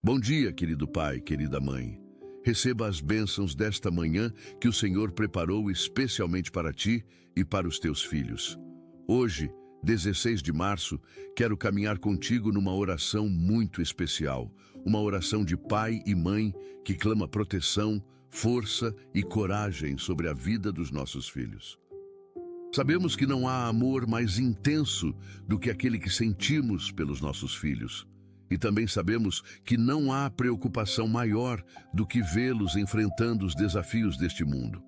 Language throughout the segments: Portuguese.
Bom dia, querido pai, querida mãe. Receba as bênçãos desta manhã que o Senhor preparou especialmente para ti e para os teus filhos. Hoje, 16 de março, quero caminhar contigo numa oração muito especial. Uma oração de pai e mãe que clama proteção, força e coragem sobre a vida dos nossos filhos. Sabemos que não há amor mais intenso do que aquele que sentimos pelos nossos filhos. E também sabemos que não há preocupação maior do que vê-los enfrentando os desafios deste mundo.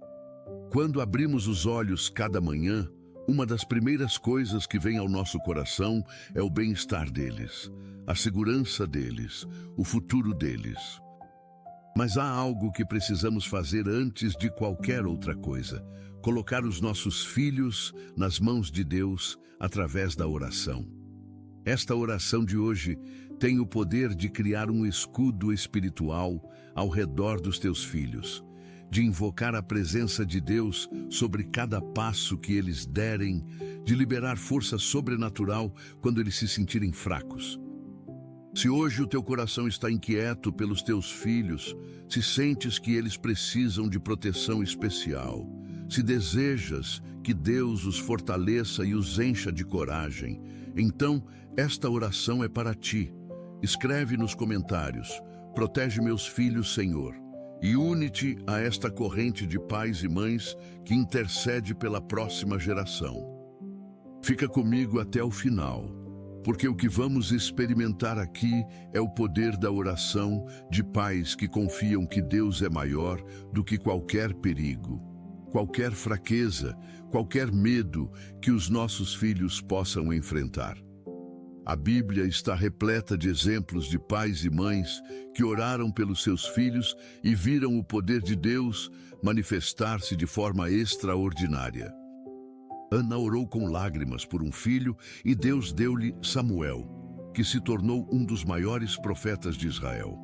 Quando abrimos os olhos cada manhã, uma das primeiras coisas que vem ao nosso coração é o bem-estar deles, a segurança deles, o futuro deles. Mas há algo que precisamos fazer antes de qualquer outra coisa: colocar os nossos filhos nas mãos de Deus através da oração. Esta oração de hoje tem o poder de criar um escudo espiritual ao redor dos teus filhos, de invocar a presença de Deus sobre cada passo que eles derem, de liberar força sobrenatural quando eles se sentirem fracos. Se hoje o teu coração está inquieto pelos teus filhos, se sentes que eles precisam de proteção especial, se desejas que Deus os fortaleça e os encha de coragem, então esta oração é para ti. Escreve nos comentários: protege meus filhos, Senhor, e une-te a esta corrente de pais e mães que intercede pela próxima geração. Fica comigo até o final, porque o que vamos experimentar aqui é o poder da oração de pais que confiam que Deus é maior do que qualquer perigo, qualquer fraqueza, qualquer medo que os nossos filhos possam enfrentar. A Bíblia está repleta de exemplos de pais e mães que oraram pelos seus filhos e viram o poder de Deus manifestar-se de forma extraordinária. Ana orou com lágrimas por um filho e Deus deu-lhe Samuel, que se tornou um dos maiores profetas de Israel.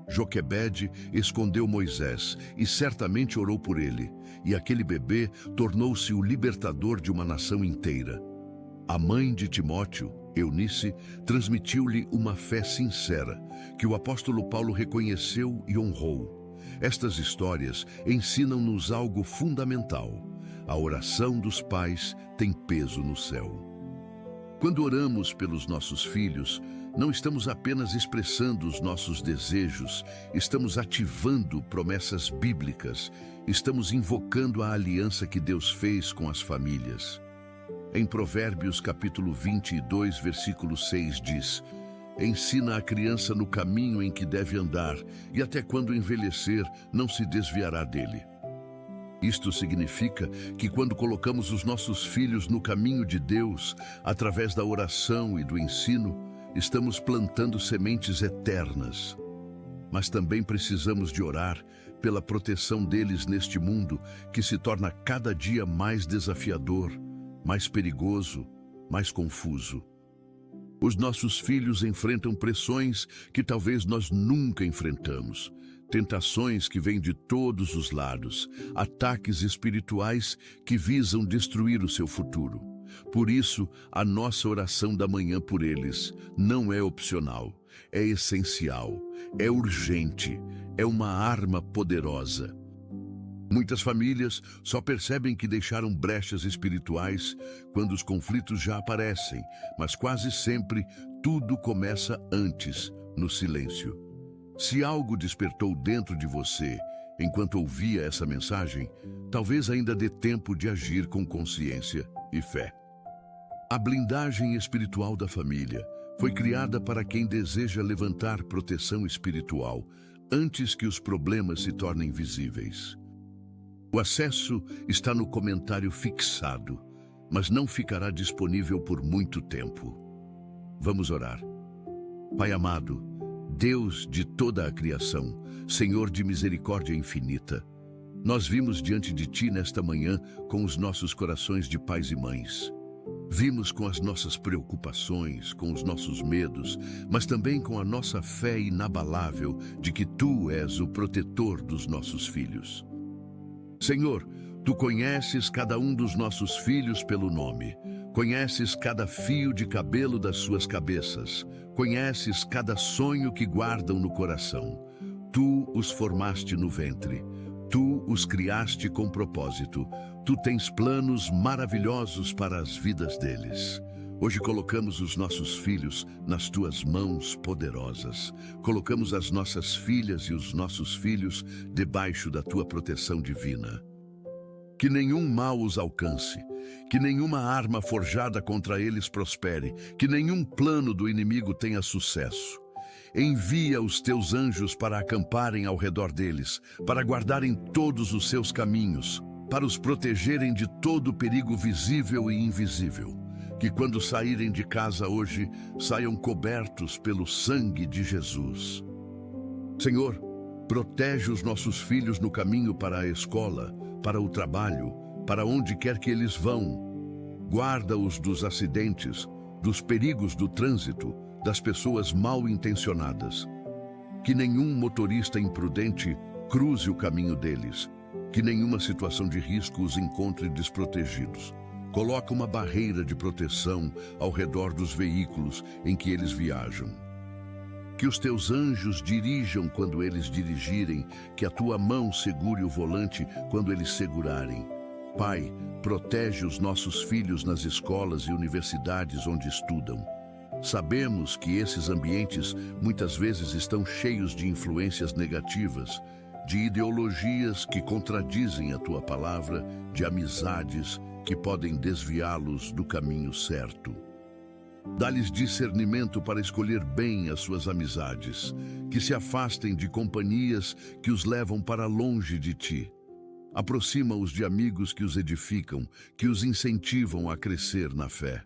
Joquebede escondeu Moisés e certamente orou por ele, e aquele bebê tornou-se o libertador de uma nação inteira. A mãe de Timóteo, Eunice, transmitiu-lhe uma fé sincera, que o apóstolo Paulo reconheceu e honrou. Estas histórias ensinam-nos algo fundamental: a oração dos pais tem peso no céu. Quando oramos pelos nossos filhos, não estamos apenas expressando os nossos desejos, estamos ativando promessas bíblicas, estamos invocando a aliança que Deus fez com as famílias. Em Provérbios capítulo 22, versículo 6 diz: ensina a criança no caminho em que deve andar, e até quando envelhecer não se desviará dele. Isto significa que quando colocamos os nossos filhos no caminho de Deus, através da oração e do ensino, estamos plantando sementes eternas. Mas também precisamos de orar pela proteção deles neste mundo que se torna cada dia mais desafiador, mais perigoso, mais confuso. Os nossos filhos enfrentam pressões que talvez nós nunca enfrentamos, tentações que vêm de todos os lados, ataques espirituais que visam destruir o seu futuro. Por isso, a nossa oração da manhã por eles não é opcional, é essencial, é urgente, é uma arma poderosa. Muitas famílias só percebem que deixaram brechas espirituais quando os conflitos já aparecem, mas quase sempre tudo começa antes, no silêncio. Se algo despertou dentro de você enquanto ouvia essa mensagem, talvez ainda dê tempo de agir com consciência e fé. A blindagem espiritual da família foi criada para quem deseja levantar proteção espiritual antes que os problemas se tornem visíveis. O acesso está no comentário fixado, mas não ficará disponível por muito tempo. Vamos orar. Pai amado, Deus de toda a criação, Senhor de misericórdia infinita, nós vimos diante de Ti nesta manhã com os nossos corações de pais e mães. Vimos com as nossas preocupações, com os nossos medos, mas também com a nossa fé inabalável de que Tu és o protetor dos nossos filhos. Senhor, Tu conheces cada um dos nossos filhos pelo nome, conheces cada fio de cabelo das suas cabeças, Conheces cada sonho que guardam no coração. Tu os formaste no ventre. Tu os criaste com propósito. Tu tens planos maravilhosos para as vidas deles. Hoje colocamos os nossos filhos nas tuas mãos poderosas. Colocamos as nossas filhas e os nossos filhos debaixo da tua proteção divina. Que nenhum mal os alcance, que nenhuma arma forjada contra eles prospere, que nenhum plano do inimigo tenha sucesso. Envia os teus anjos para acamparem ao redor deles, para guardarem todos os seus caminhos, para os protegerem de todo perigo visível e invisível. Que quando saírem de casa hoje, saiam cobertos pelo sangue de Jesus. Senhor, protege os nossos filhos no caminho para a escola, para o trabalho, para onde quer que eles vão. Guarda-os dos acidentes, dos perigos do trânsito, das pessoas mal intencionadas. Que nenhum motorista imprudente cruze o caminho deles. Que nenhuma situação de risco os encontre desprotegidos. Coloca uma barreira de proteção ao redor dos veículos em que eles viajam. Que os teus anjos dirijam quando eles dirigirem, que a tua mão segure o volante quando eles segurarem. Pai, protege os nossos filhos nas escolas e universidades onde estudam. Sabemos que esses ambientes muitas vezes estão cheios de influências negativas, de ideologias que contradizem a tua palavra, de amizades que podem desviá-los do caminho certo. Dá-lhes discernimento para escolher bem as suas amizades, que se afastem de companhias que os levam para longe de ti. Aproxima-os de amigos que os edificam, que os incentivam a crescer na fé.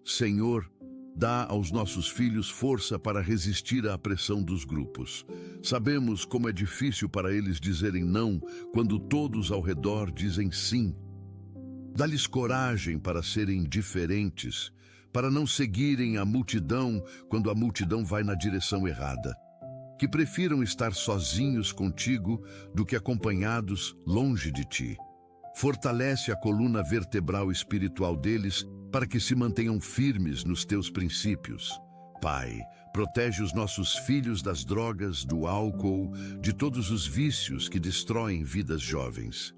Senhor, dá aos nossos filhos força para resistir à pressão dos grupos. Sabemos como é difícil para eles dizerem não quando todos ao redor dizem sim. Dá-lhes coragem para serem diferentes, para não seguirem a multidão quando a multidão vai na direção errada. Que prefiram estar sozinhos contigo do que acompanhados longe de ti. Fortalece a coluna vertebral espiritual deles para que se mantenham firmes nos teus princípios. Pai, protege os nossos filhos das drogas, do álcool, de todos os vícios que destroem vidas jovens.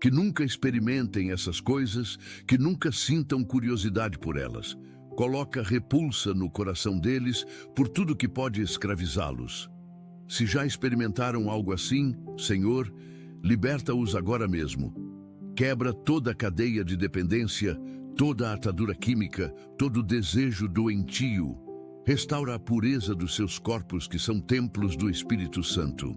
Que nunca experimentem essas coisas, que nunca sintam curiosidade por elas. Coloca repulsa no coração deles por tudo que pode escravizá-los. Se já experimentaram algo assim, Senhor, liberta-os agora mesmo. Quebra toda a cadeia de dependência, toda a atadura química, todo o desejo doentio. Restaura a pureza dos seus corpos, que são templos do Espírito Santo.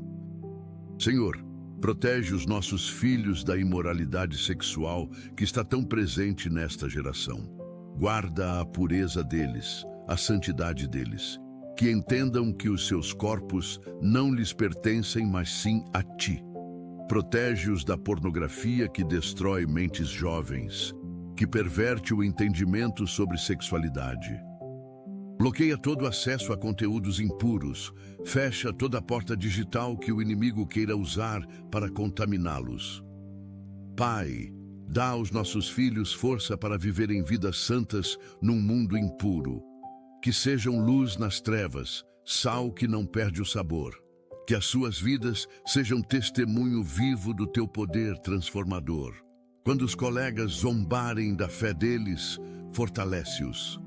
Senhor, protege os nossos filhos da imoralidade sexual que está tão presente nesta geração. Guarda a pureza deles, a santidade deles. Que entendam que os seus corpos não lhes pertencem, mas sim a ti. Protege-os da pornografia que destrói mentes jovens, que perverte o entendimento sobre sexualidade. Bloqueia todo acesso a conteúdos impuros. Fecha toda a porta digital que o inimigo queira usar para contaminá-los. Pai, dá aos nossos filhos força para viverem vidas santas num mundo impuro. Que sejam luz nas trevas, sal que não perde o sabor. Que as suas vidas sejam testemunho vivo do teu poder transformador. Quando os colegas zombarem da fé deles, fortalece-os.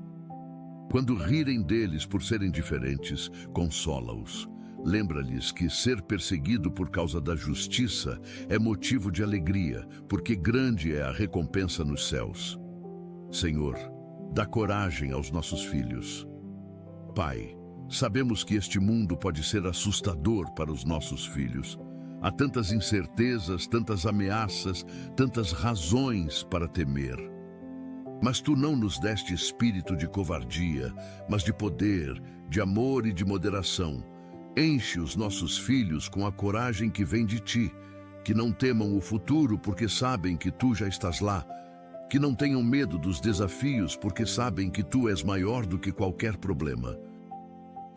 Quando rirem deles por serem diferentes, consola-os. Lembra-lhes que ser perseguido por causa da justiça é motivo de alegria, porque grande é a recompensa nos céus. Senhor, dá coragem aos nossos filhos. Pai, sabemos que este mundo pode ser assustador para os nossos filhos. Há tantas incertezas, tantas ameaças, tantas razões para temer. Mas tu não nos deste espírito de covardia, mas de poder, de amor e de moderação. Enche os nossos filhos com a coragem que vem de ti, que não temam o futuro porque sabem que tu já estás lá, que não tenham medo dos desafios porque sabem que tu és maior do que qualquer problema.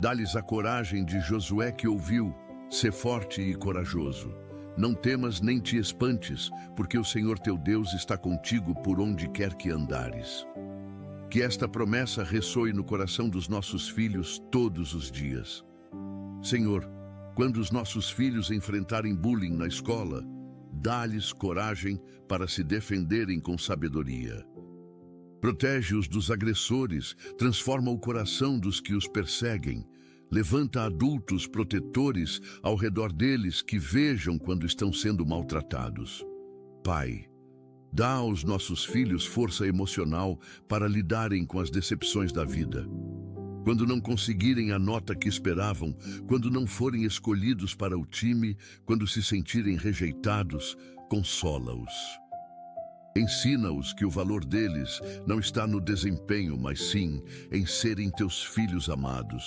Dá-lhes a coragem de Josué que ouviu, sê forte e corajoso. Não temas nem te espantes, porque o Senhor teu Deus está contigo por onde quer que andares. Que esta promessa ressoe no coração dos nossos filhos todos os dias. Senhor, quando os nossos filhos enfrentarem bullying na escola, dá-lhes coragem para se defenderem com sabedoria. Protege-os dos agressores, transforma o coração dos que os perseguem, levanta adultos protetores ao redor deles que vejam quando estão sendo maltratados. Pai, dá aos nossos filhos força emocional para lidarem com as decepções da vida. Quando não conseguirem a nota que esperavam, quando não forem escolhidos para o time, quando se sentirem rejeitados, consola-os. Ensina-os que o valor deles não está no desempenho, mas sim em serem teus filhos amados.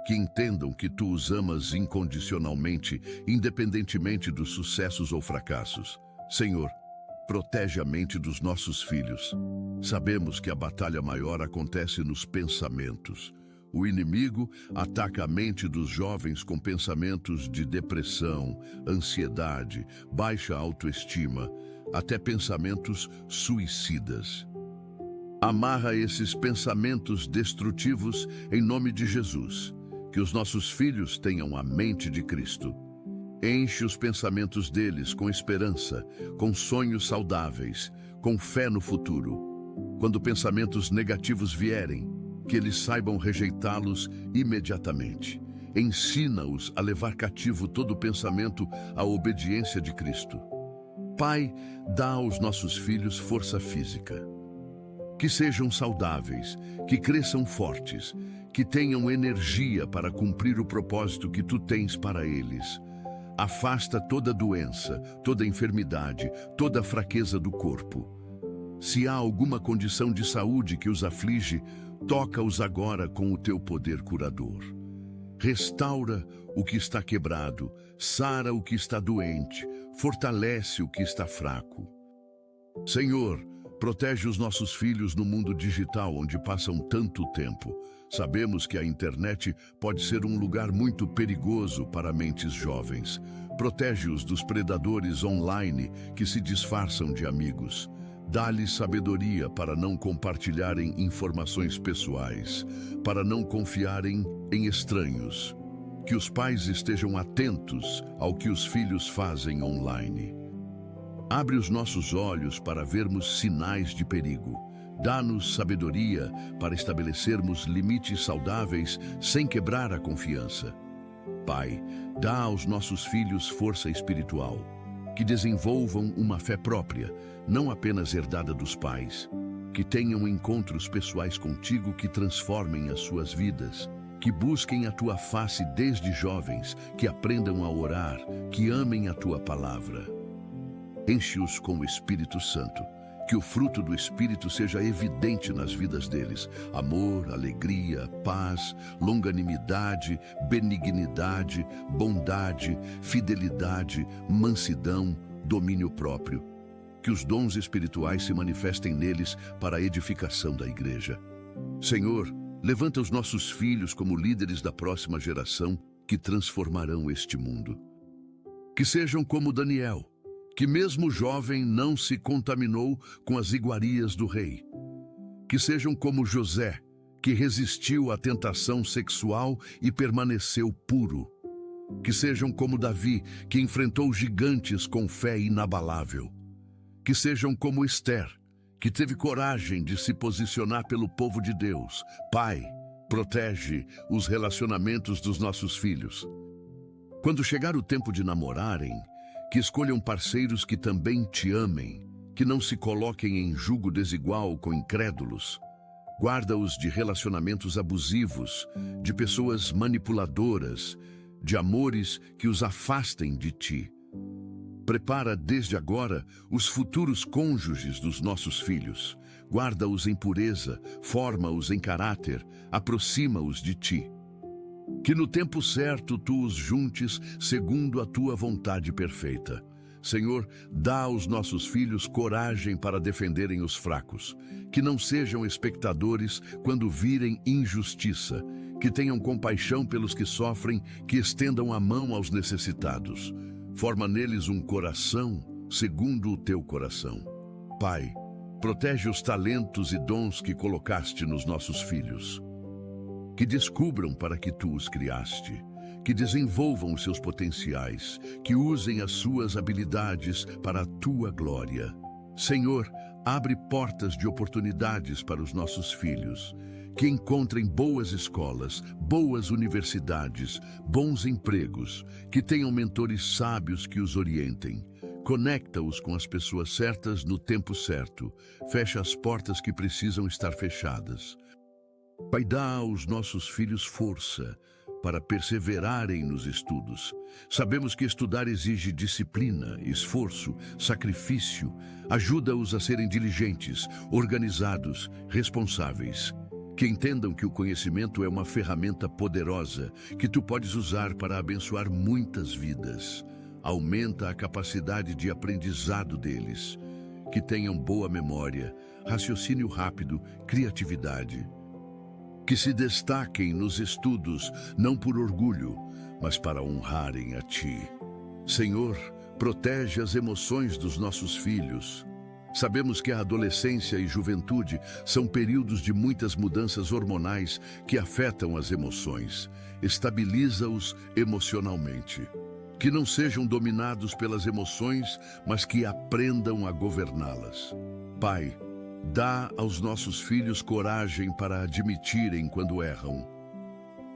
Que entendam que tu os amas incondicionalmente, independentemente dos sucessos ou fracassos. Senhor, protege a mente dos nossos filhos. Sabemos que a batalha maior acontece nos pensamentos. O inimigo ataca a mente dos jovens com pensamentos de depressão, ansiedade, baixa autoestima, até pensamentos suicidas. Amarra esses pensamentos destrutivos em nome de Jesus. Que os nossos filhos tenham a mente de Cristo. Enche os pensamentos deles com esperança, com sonhos saudáveis, com fé no futuro. Quando pensamentos negativos vierem, que eles saibam rejeitá-los imediatamente. Ensina-os a levar cativo todo pensamento à obediência de Cristo. Pai, dá aos nossos filhos força física. Que sejam saudáveis, que cresçam fortes, que tenham energia para cumprir o propósito que tu tens para eles. Afasta toda doença, toda enfermidade, toda fraqueza do corpo. Se há alguma condição de saúde que os aflige, toca-os agora com o teu poder curador. Restaura o que está quebrado, sara o que está doente, fortalece o que está fraco. Senhor, protege os nossos filhos no mundo digital onde passam tanto tempo. Sabemos que a internet pode ser um lugar muito perigoso para mentes jovens. Protege-os dos predadores online que se disfarçam de amigos. Dá-lhes sabedoria para não compartilharem informações pessoais, para não confiarem em estranhos. Que os pais estejam atentos ao que os filhos fazem online. Abre os nossos olhos para vermos sinais de perigo. Dá-nos sabedoria para estabelecermos limites saudáveis sem quebrar a confiança. Pai, dá aos nossos filhos força espiritual, que desenvolvam uma fé própria, não apenas herdada dos pais, que tenham encontros pessoais contigo que transformem as suas vidas, que busquem a tua face desde jovens, que aprendam a orar, que amem a tua palavra. Enche-os com o Espírito Santo, que o fruto do Espírito seja evidente nas vidas deles. Amor, alegria, paz, longanimidade, benignidade, bondade, fidelidade, mansidão, domínio próprio. Que os dons espirituais se manifestem neles para a edificação da igreja. Senhor, levanta os nossos filhos como líderes da próxima geração que transformarão este mundo. Que sejam como Daniel, que mesmo jovem não se contaminou com as iguarias do rei. Que sejam como José, que resistiu à tentação sexual e permaneceu puro. Que sejam como Davi, que enfrentou gigantes com fé inabalável. Que sejam como Esther, que teve coragem de se posicionar pelo povo de Deus. Pai, protege os relacionamentos dos nossos filhos. Quando chegar o tempo de namorarem, que escolham parceiros que também te amem, que não se coloquem em julgo desigual com incrédulos. Guarda-os de relacionamentos abusivos, de pessoas manipuladoras, de amores que os afastem de ti. Prepara desde agora os futuros cônjuges dos nossos filhos. Guarda-os em pureza, forma-os em caráter, aproxima-os de ti. Que no tempo certo tu os juntes segundo a tua vontade perfeita. Senhor, dá aos nossos filhos coragem para defenderem os fracos. Que não sejam espectadores quando virem injustiça. Que tenham compaixão pelos que sofrem, que estendam a mão aos necessitados. Forma neles um coração segundo o teu coração. Pai, Protege os talentos e dons que colocaste nos nossos filhos. Que descubram para que tu os criaste, que desenvolvam os seus potenciais, que usem as suas habilidades para a tua glória. Senhor, abre portas de oportunidades para os nossos filhos, que encontrem boas escolas, boas universidades, bons empregos, que tenham mentores sábios que os orientem. Conecta-os com as pessoas certas no tempo certo. Fecha as portas que precisam estar fechadas. Pai, dá aos nossos filhos força para perseverarem nos estudos. Sabemos que estudar exige disciplina, esforço, sacrifício. Ajuda-os a serem diligentes, organizados, responsáveis. Que entendam que o conhecimento é uma ferramenta poderosa que tu podes usar para abençoar muitas vidas. Aumenta a capacidade de aprendizado deles. Que tenham boa memória, raciocínio rápido, criatividade. Que se destaquem nos estudos, não por orgulho, mas para honrarem a Ti. Senhor, protege as emoções dos nossos filhos. Sabemos que a adolescência e juventude são períodos de muitas mudanças hormonais que afetam as emoções. Estabiliza-os emocionalmente. Que não sejam dominados pelas emoções, mas que aprendam a governá-las. Pai, dá aos nossos filhos coragem para admitirem quando erram.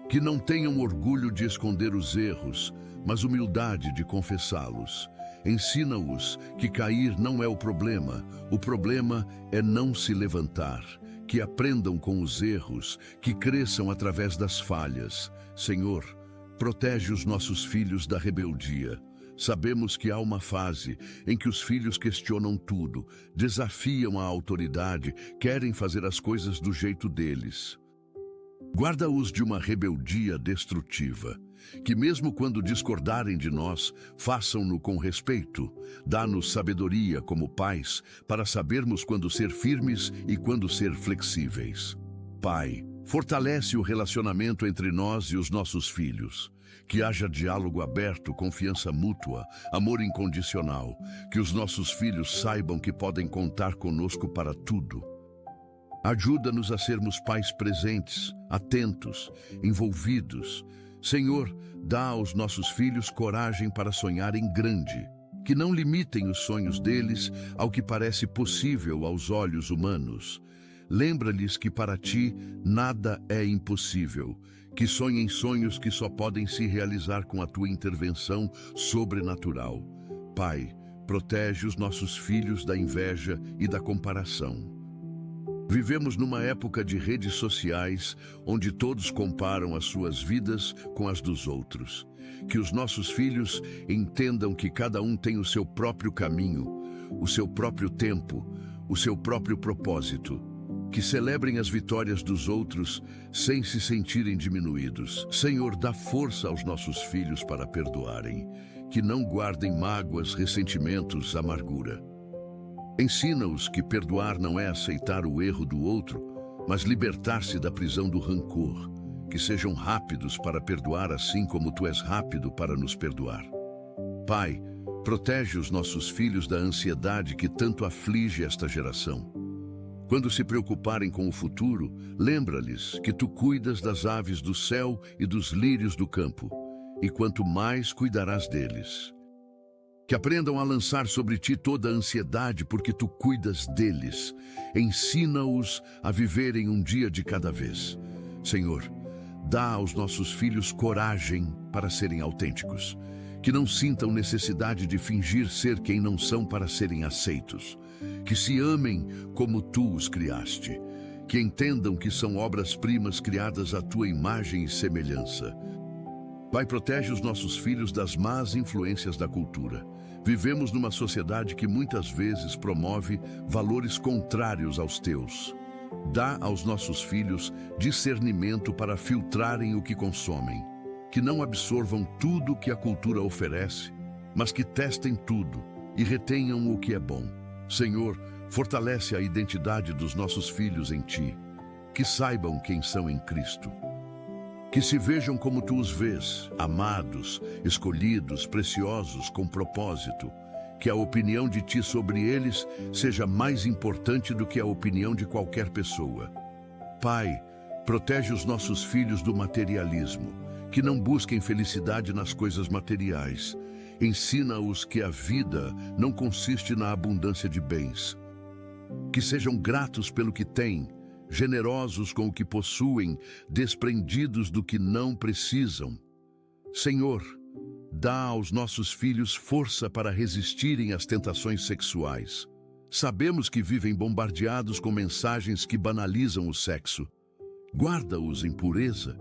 Que não tenham orgulho de esconder os erros, mas humildade de confessá-los. Ensina-os que cair não é o problema é não se levantar. Que aprendam com os erros, que cresçam através das falhas. Senhor, protege os nossos filhos da rebeldia. Sabemos que há uma fase em que os filhos questionam tudo, desafiam a autoridade, querem fazer as coisas do jeito deles. Guarda-os de uma rebeldia destrutiva, que mesmo quando discordarem de nós, façam-no com respeito. Dá-nos sabedoria como pais, para sabermos quando ser firmes e quando ser flexíveis. Pai, fortalece o relacionamento entre nós e os nossos filhos. Que haja diálogo aberto, confiança mútua, amor incondicional. Que os nossos filhos saibam que podem contar conosco para tudo. Ajuda-nos a sermos pais presentes, atentos, envolvidos. Senhor, dá aos nossos filhos coragem para sonharem grande. Que não limitem os sonhos deles ao que parece possível aos olhos humanos. Lembra-lhes que para ti nada é impossível. Que sonhem sonhos que só podem se realizar com a tua intervenção sobrenatural. Pai, protege os nossos filhos da inveja e da comparação. Vivemos numa época de redes sociais, onde todos comparam as suas vidas com as dos outros. Que os nossos filhos entendam que cada um tem o seu próprio caminho, o seu próprio tempo, o seu próprio propósito. Que celebrem as vitórias dos outros sem se sentirem diminuídos. Senhor, dá força aos nossos filhos para perdoarem. Que não guardem mágoas, ressentimentos, amargura. Ensina-os que perdoar não é aceitar o erro do outro, mas libertar-se da prisão do rancor. Que sejam rápidos para perdoar assim como tu és rápido para nos perdoar. Pai, protege os nossos filhos da ansiedade que tanto aflige esta geração. Quando se preocuparem com o futuro, lembra-lhes que tu cuidas das aves do céu e dos lírios do campo, e quanto mais cuidarás deles. Que aprendam a lançar sobre ti toda a ansiedade, porque tu cuidas deles. Ensina-os a viverem um dia de cada vez. Senhor, dá aos nossos filhos coragem para serem autênticos. Que não sintam necessidade de fingir ser quem não são para serem aceitos. Que se amem como tu os criaste. Que entendam que são obras-primas criadas à tua imagem e semelhança. Pai, protege os nossos filhos das más influências da cultura. Vivemos numa sociedade que muitas vezes promove valores contrários aos teus. Dá aos nossos filhos discernimento para filtrarem o que consomem. Que não absorvam tudo o que a cultura oferece, mas que testem tudo e retenham o que é bom. Senhor, fortalece a identidade dos nossos filhos em ti. Que saibam quem são em Cristo. Que se vejam como tu os vês, amados, escolhidos, preciosos, com propósito. Que a opinião de ti sobre eles seja mais importante do que a opinião de qualquer pessoa. Pai, protege os nossos filhos do materialismo, que não busquem felicidade nas coisas materiais. Ensina-os que a vida não consiste na abundância de bens. Que sejam gratos pelo que têm, generosos com o que possuem, desprendidos do que não precisam. Senhor, dá aos nossos filhos força para resistirem às tentações sexuais. Sabemos que vivem bombardeados com mensagens que banalizam o sexo. Guarda-os em pureza.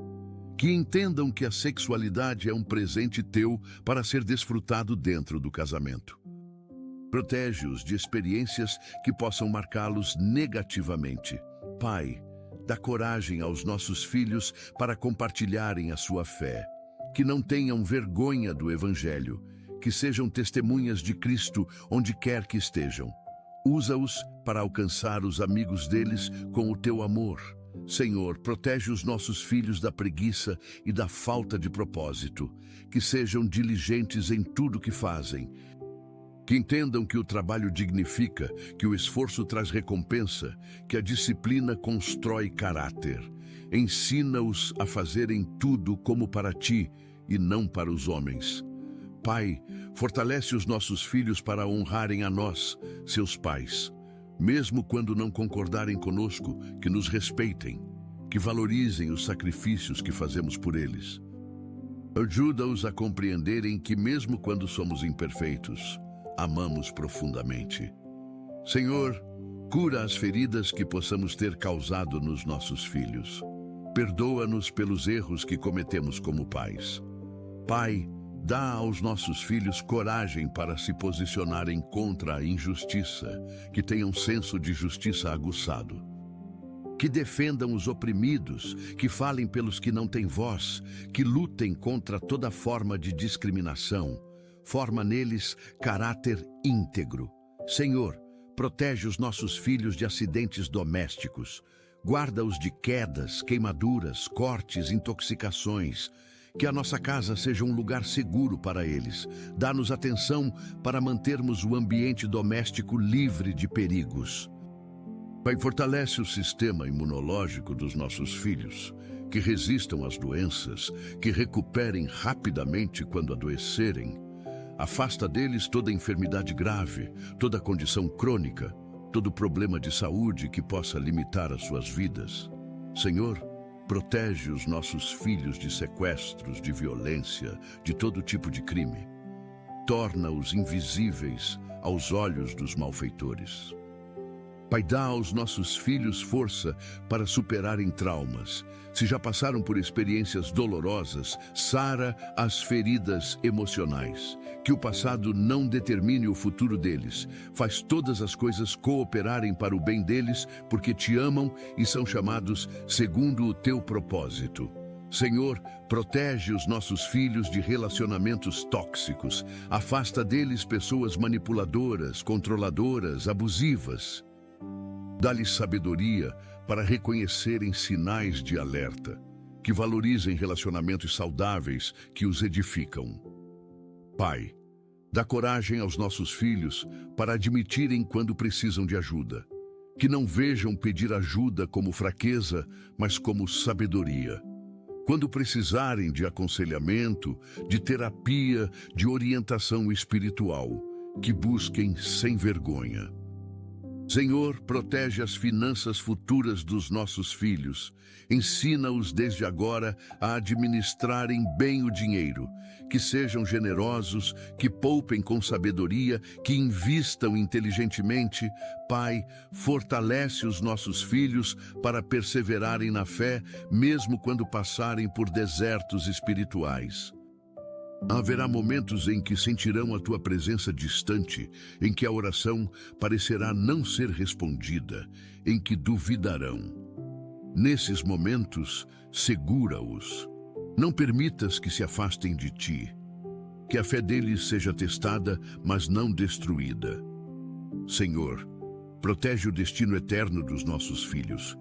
Que entendam que a sexualidade é um presente teu para ser desfrutado dentro do casamento. Protege-os de experiências que possam marcá-los negativamente. Pai, dá coragem aos nossos filhos para compartilharem a sua fé. Que não tenham vergonha do Evangelho, que sejam testemunhas de Cristo onde quer que estejam. Usa-os para alcançar os amigos deles com o teu amor. Senhor, protege os nossos filhos da preguiça e da falta de propósito. Que sejam diligentes em tudo que fazem. Que entendam que o trabalho dignifica, que o esforço traz recompensa, que a disciplina constrói caráter. Ensina-os a fazerem tudo como para ti e não para os homens. Pai, fortalece os nossos filhos para honrarem a nós, seus pais. Mesmo quando não concordarem conosco, que nos respeitem, que valorizem os sacrifícios que fazemos por eles. Ajuda-os a compreenderem que mesmo quando somos imperfeitos, amamos profundamente. Senhor, cura as feridas que possamos ter causado nos nossos filhos. Perdoa-nos pelos erros que cometemos como pais. Pai, dá aos nossos filhos coragem para se posicionarem contra a injustiça, que tenham senso de justiça aguçado. Que defendam os oprimidos, que falem pelos que não têm voz, que lutem contra toda forma de discriminação. Forma neles caráter íntegro. Senhor, protege os nossos filhos de acidentes domésticos. Guarda-os de quedas, queimaduras, cortes, intoxicações. Que a nossa casa seja um lugar seguro para eles. Dá-nos atenção para mantermos o ambiente doméstico livre de perigos. Pai, fortalece o sistema imunológico dos nossos filhos, que resistam às doenças, que recuperem rapidamente quando adoecerem. Afasta deles toda enfermidade grave, toda condição crônica, todo problema de saúde que possa limitar as suas vidas. Senhor, protege os nossos filhos de sequestros, de violência, de todo tipo de crime. Torna-os invisíveis aos olhos dos malfeitores. Pai, dá aos nossos filhos força para superarem traumas. Se já passaram por experiências dolorosas, sara as feridas emocionais. Que o passado não determine o futuro deles. Faz todas as coisas cooperarem para o bem deles, porque te amam e são chamados segundo o teu propósito. Senhor, protege os nossos filhos de relacionamentos tóxicos. Afasta deles pessoas manipuladoras, controladoras, abusivas. Dá-lhes sabedoria para reconhecerem sinais de alerta, que valorizem relacionamentos saudáveis que os edificam. Pai, dá coragem aos nossos filhos para admitirem quando precisam de ajuda, que não vejam pedir ajuda como fraqueza, mas como sabedoria. Quando precisarem de aconselhamento, de terapia, de orientação espiritual, que busquem sem vergonha. Senhor, protege as finanças futuras dos nossos filhos. Ensina-os desde agora a administrarem bem o dinheiro, que sejam generosos, que poupem com sabedoria, que invistam inteligentemente. Pai, fortalece os nossos filhos para perseverarem na fé, mesmo quando passarem por desertos espirituais. Haverá momentos em que sentirão a tua presença distante, em que a oração parecerá não ser respondida, em que duvidarão. Nesses momentos, segura-os. Não permitas que se afastem de ti. Que a fé deles seja testada, mas não destruída. Senhor, protege o destino eterno dos nossos filhos.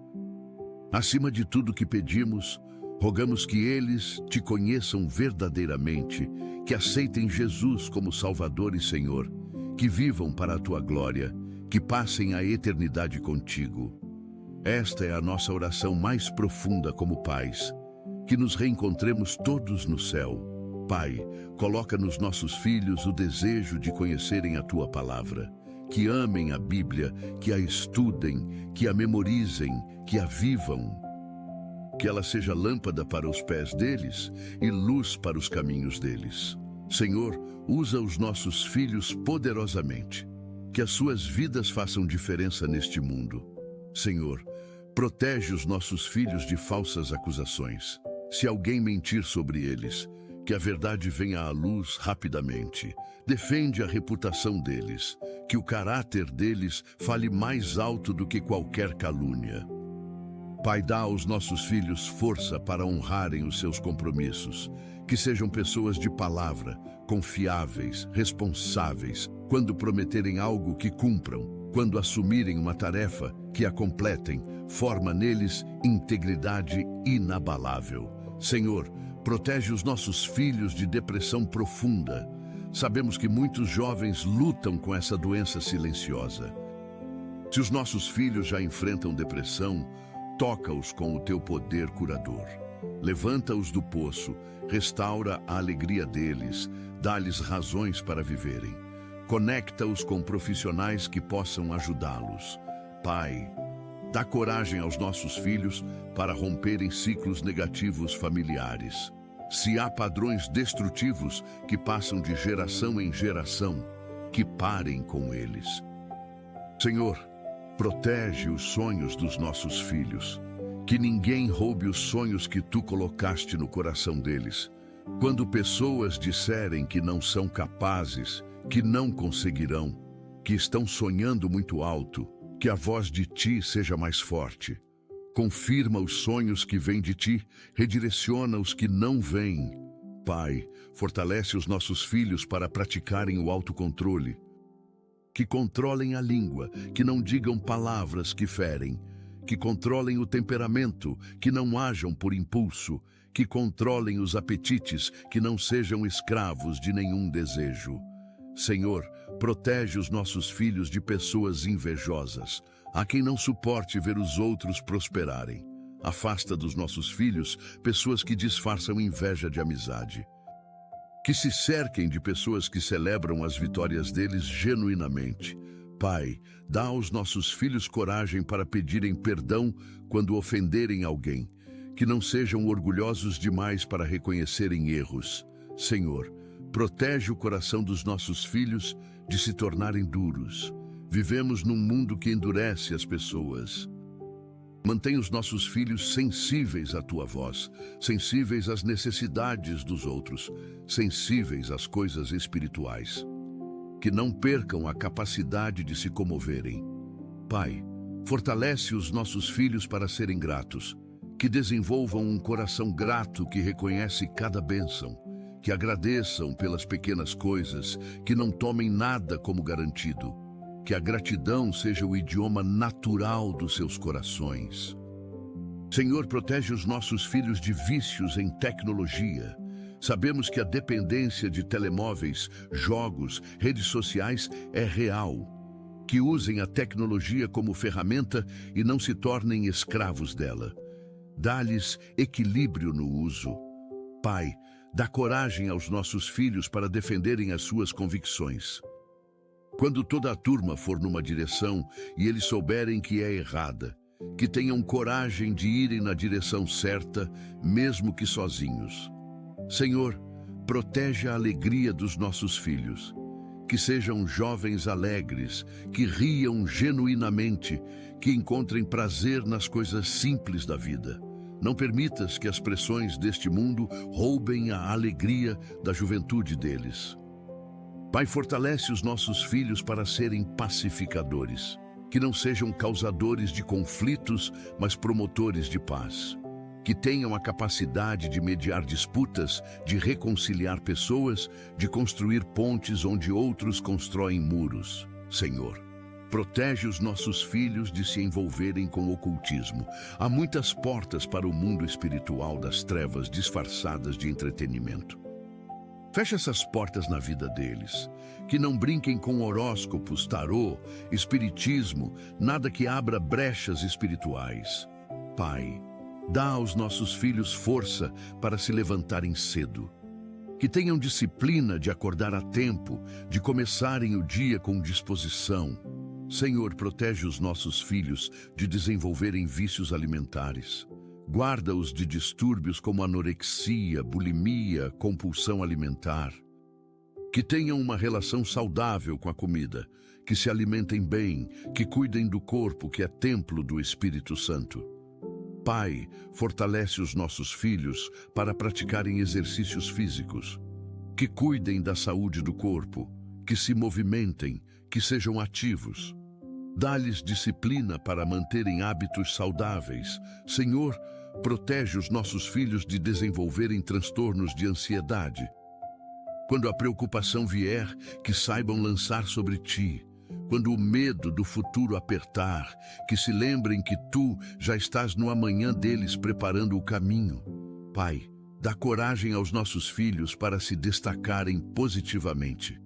Acima de tudo que pedimos, rogamos que eles te conheçam verdadeiramente, que aceitem Jesus como Salvador e Senhor, que vivam para a tua glória, que passem a eternidade contigo. Esta é a nossa oração mais profunda como pais, que nos reencontremos todos no céu. Pai, coloca nos nossos filhos o desejo de conhecerem a tua palavra, que amem a Bíblia, que a estudem, que a memorizem, que a vivam. Que ela seja lâmpada para os pés deles e luz para os caminhos deles. Senhor, usa os nossos filhos poderosamente, que as suas vidas façam diferença neste mundo. Senhor, protege os nossos filhos de falsas acusações. Se alguém mentir sobre eles, que a verdade venha à luz rapidamente. Defende a reputação deles, que o caráter deles fale mais alto do que qualquer calúnia. Pai, dá aos nossos filhos força para honrarem os seus compromissos, que sejam pessoas de palavra, confiáveis, responsáveis, quando prometerem algo que cumpram, quando assumirem uma tarefa que a completem, forma neles integridade inabalável. Senhor, protege os nossos filhos de depressão profunda. Sabemos que muitos jovens lutam com essa doença silenciosa. Se os nossos filhos já enfrentam depressão, toca-os com o teu poder curador. Levanta-os do poço, restaura a alegria deles, dá-lhes razões para viverem. Conecta-os com profissionais que possam ajudá-los. Pai, dá coragem aos nossos filhos para romperem ciclos negativos familiares. Se há padrões destrutivos que passam de geração em geração, que parem com eles. Senhor, protege os sonhos dos nossos filhos. Que ninguém roube os sonhos que tu colocaste no coração deles. Quando pessoas disserem que não são capazes, que não conseguirão, que estão sonhando muito alto, que a voz de ti seja mais forte. Confirma os sonhos que vêm de ti, redireciona os que não vêm. Pai, fortalece os nossos filhos para praticarem o autocontrole. Que controlem a língua, que não digam palavras que ferem. Que controlem o temperamento, que não ajam por impulso. Que controlem os apetites, que não sejam escravos de nenhum desejo. Senhor, protege os nossos filhos de pessoas invejosas, a quem não suporte ver os outros prosperarem. Afasta dos nossos filhos pessoas que disfarçam inveja de amizade. Que se cerquem de pessoas que celebram as vitórias deles genuinamente. Pai, dá aos nossos filhos coragem para pedirem perdão quando ofenderem alguém. Que não sejam orgulhosos demais para reconhecerem erros. Senhor, protege o coração dos nossos filhos de se tornarem duros. Vivemos num mundo que endurece as pessoas. Mantém os nossos filhos sensíveis à tua voz, sensíveis às necessidades dos outros, sensíveis às coisas espirituais. Que não percam a capacidade de se comoverem. Pai, fortalece os nossos filhos para serem gratos. Que desenvolvam um coração grato que reconhece cada bênção. Que agradeçam pelas pequenas coisas, que não tomem nada como garantido. Que a gratidão seja o idioma natural dos seus corações. Senhor, protege os nossos filhos de vícios em tecnologia. Sabemos que a dependência de telemóveis, jogos, redes sociais é real. Que usem a tecnologia como ferramenta e não se tornem escravos dela. Dá-lhes equilíbrio no uso. Pai, dá coragem aos nossos filhos para defenderem as suas convicções. Quando toda a turma for numa direção e eles souberem que é errada, que tenham coragem de irem na direção certa, mesmo que sozinhos. Senhor, protege a alegria dos nossos filhos. Que sejam jovens alegres, que riam genuinamente, que encontrem prazer nas coisas simples da vida. Não permitas que as pressões deste mundo roubem a alegria da juventude deles. Pai, fortalece os nossos filhos para serem pacificadores, que não sejam causadores de conflitos, mas promotores de paz. Que tenham a capacidade de mediar disputas, de reconciliar pessoas, de construir pontes onde outros constroem muros. Senhor, protege os nossos filhos de se envolverem com o ocultismo. Há muitas portas para o mundo espiritual das trevas disfarçadas de entretenimento. Feche essas portas na vida deles. Que não brinquem com horóscopos, tarô, espiritismo, nada que abra brechas espirituais. Pai, dá aos nossos filhos força para se levantarem cedo. Que tenham disciplina de acordar a tempo, de começarem o dia com disposição. Senhor, protege os nossos filhos de desenvolverem vícios alimentares. Guarda-os de distúrbios como anorexia, bulimia, compulsão alimentar. Que tenham uma relação saudável com a comida, que se alimentem bem, que cuidem do corpo, que é templo do Espírito Santo. Pai, fortalece os nossos filhos para praticarem exercícios físicos. Que cuidem da saúde do corpo, que se movimentem, que sejam ativos. Dá-lhes disciplina para manterem hábitos saudáveis. Senhor, protege os nossos filhos de desenvolverem transtornos de ansiedade. Quando a preocupação vier, que saibam lançar sobre ti. Quando o medo do futuro apertar, que se lembrem que tu já estás no amanhã deles preparando o caminho. Pai, dá coragem aos nossos filhos para se destacarem positivamente.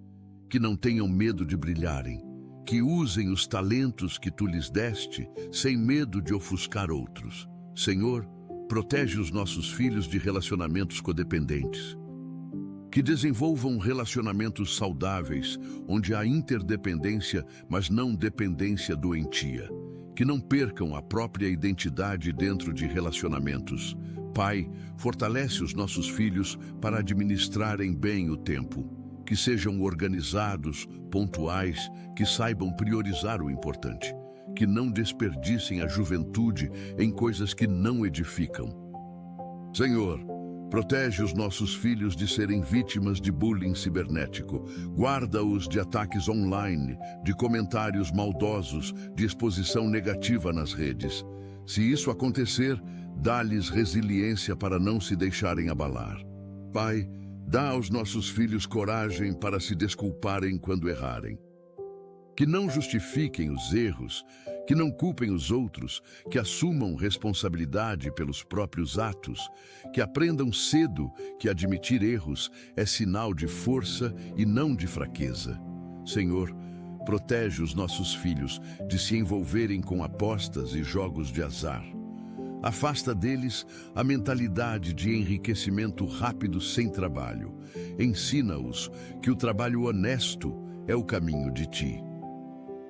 Que não tenham medo de brilharem. Que usem os talentos que tu lhes deste, sem medo de ofuscar outros. Senhor, protege os nossos filhos de relacionamentos codependentes. Que desenvolvam relacionamentos saudáveis, onde há interdependência, mas não dependência doentia. Que não percam a própria identidade dentro de relacionamentos. Pai, fortalece os nossos filhos para administrarem bem o tempo. Que sejam organizados, pontuais, que saibam priorizar o importante. Que não desperdicem a juventude em coisas que não edificam. Senhor, protege os nossos filhos de serem vítimas de bullying cibernético. Guarda-os de ataques online, de comentários maldosos, de exposição negativa nas redes. Se isso acontecer, dá-lhes resiliência para não se deixarem abalar. Pai, dá aos nossos filhos coragem para se desculparem quando errarem. Que não justifiquem os erros, que não culpem os outros, que assumam responsabilidade pelos próprios atos, que aprendam cedo que admitir erros é sinal de força e não de fraqueza. Senhor, protege os nossos filhos de se envolverem com apostas e jogos de azar. Afasta deles a mentalidade de enriquecimento rápido sem trabalho. Ensina-os que o trabalho honesto é o caminho de ti.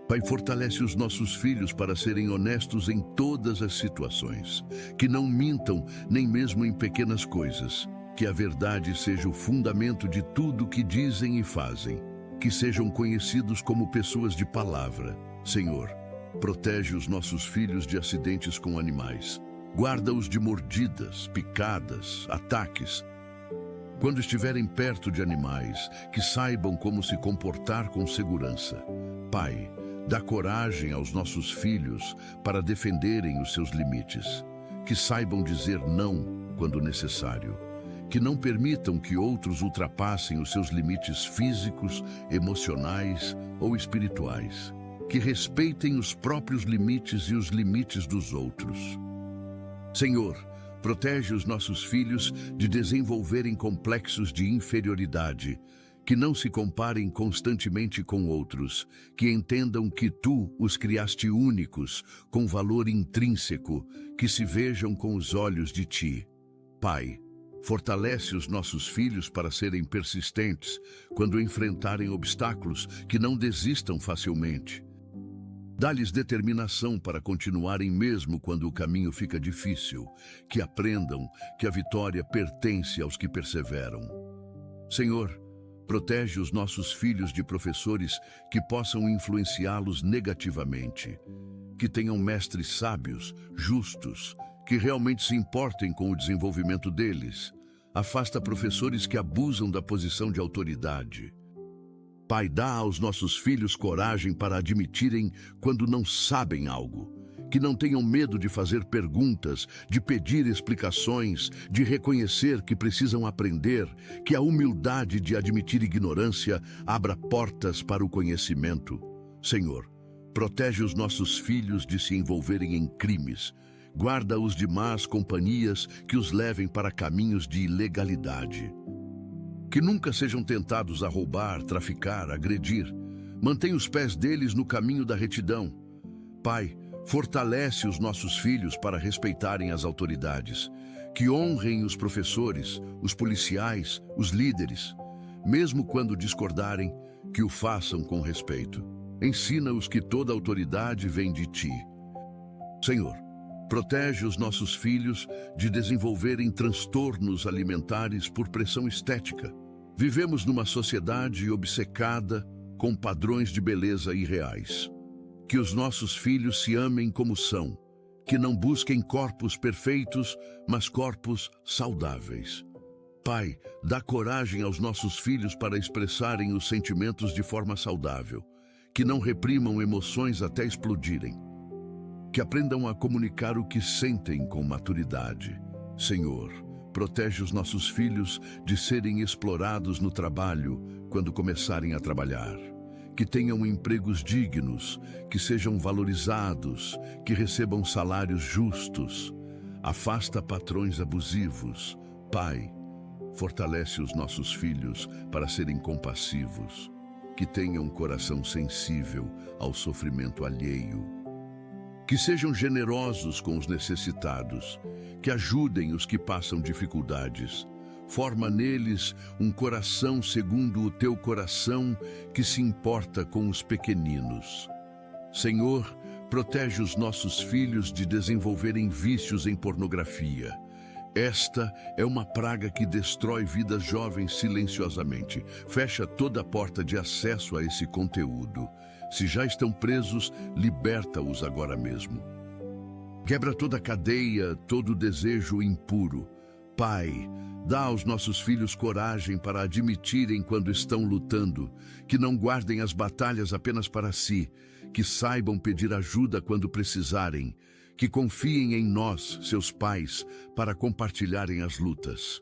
Pai, fortalece os nossos filhos para serem honestos em todas as situações, que não mintam nem mesmo em pequenas coisas, que a verdade seja o fundamento de tudo que dizem e fazem, que sejam conhecidos como pessoas de palavra. Senhor, protege os nossos filhos de acidentes com animais. Guarda-os de mordidas, picadas, ataques. Quando estiverem perto de animais, que saibam como se comportar com segurança. Pai, dá coragem aos nossos filhos para defenderem os seus limites. Que saibam dizer não quando necessário. Que não permitam que outros ultrapassem os seus limites físicos, emocionais ou espirituais. Que respeitem os próprios limites e os limites dos outros. Senhor, protege os nossos filhos de desenvolverem complexos de inferioridade, que não se comparem constantemente com outros, que entendam que tu os criaste únicos, com valor intrínseco, que se vejam com os olhos de ti. Pai, fortalece os nossos filhos para serem persistentes quando enfrentarem obstáculos, que não desistam facilmente. Dá-lhes determinação para continuarem mesmo quando o caminho fica difícil, que aprendam que a vitória pertence aos que perseveram. Senhor, protege os nossos filhos de professores que possam influenciá-los negativamente, que tenham mestres sábios, justos, que realmente se importem com o desenvolvimento deles. Afasta professores que abusam da posição de autoridade. Pai, dá aos nossos filhos coragem para admitirem quando não sabem algo, que não tenham medo de fazer perguntas, de pedir explicações, de reconhecer que precisam aprender, que a humildade de admitir ignorância abra portas para o conhecimento. Senhor, protege os nossos filhos de se envolverem em crimes, guarda-os de más companhias que os levem para caminhos de ilegalidade. que nunca sejam tentados a roubar, traficar, agredir. Mantém os pés deles no caminho da retidão. Pai, fortalece os nossos filhos para respeitarem as autoridades, que honrem os professores, os policiais, os líderes. Mesmo quando discordarem, que o façam com respeito. Ensina-os que toda autoridade vem de ti. Senhor, protege os nossos filhos de desenvolverem transtornos alimentares por pressão estética. Vivemos numa sociedade obcecada com padrões de beleza irreais. Que os nossos filhos se amem como são, que não busquem corpos perfeitos, mas corpos saudáveis. Pai, dá coragem aos nossos filhos para expressarem os sentimentos de forma saudável, que não reprimam emoções até explodirem, que aprendam a comunicar o que sentem com maturidade. Senhor, protege os nossos filhos de serem explorados no trabalho quando começarem a trabalhar. Que tenham empregos dignos, que sejam valorizados, que recebam salários justos. Afasta patrões abusivos. Pai, fortalece os nossos filhos para serem compassivos, que tenham um coração sensível ao sofrimento alheio. Que sejam generosos com os necessitados, que ajudem os que passam dificuldades. Forma neles um coração segundo o teu coração, que se importa com os pequeninos. Senhor, protege os nossos filhos de desenvolverem vícios em pornografia. Esta é uma praga que destrói vidas jovens silenciosamente. Fecha toda a porta de acesso a esse conteúdo. Se já estão presos, liberta-os agora mesmo. Quebra toda a cadeia, todo o desejo impuro. Pai, dá aos nossos filhos coragem para admitirem quando estão lutando, que não guardem as batalhas apenas para si, que saibam pedir ajuda quando precisarem, que confiem em nós, seus pais, para compartilharem as lutas.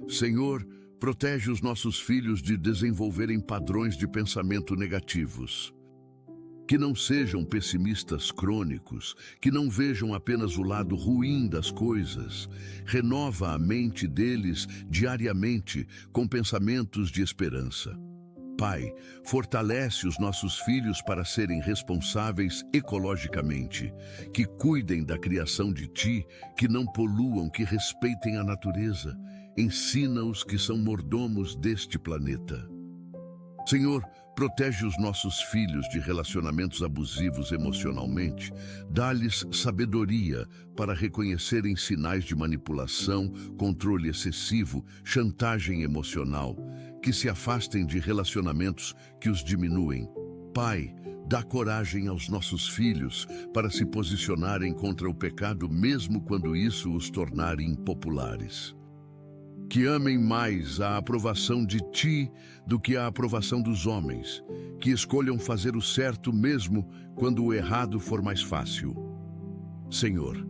Senhor, protege os nossos filhos de desenvolverem padrões de pensamento negativos. Que não sejam pessimistas crônicos, que não vejam apenas o lado ruim das coisas. Renova a mente deles diariamente com pensamentos de esperança. Pai, fortalece os nossos filhos para serem responsáveis ecologicamente, que cuidem da criação de ti, que não poluam, que respeitem a natureza. Ensina-os que são mordomos deste planeta. Senhor, protege os nossos filhos de relacionamentos abusivos emocionalmente. Dá-lhes sabedoria para reconhecerem sinais de manipulação, controle excessivo, chantagem emocional. Que se afastem de relacionamentos que os diminuem. Pai, dá coragem aos nossos filhos para se posicionarem contra o pecado mesmo quando isso os tornar impopulares. Que amem mais a aprovação de ti do que a aprovação dos homens. Que escolham fazer o certo mesmo quando o errado for mais fácil. Senhor,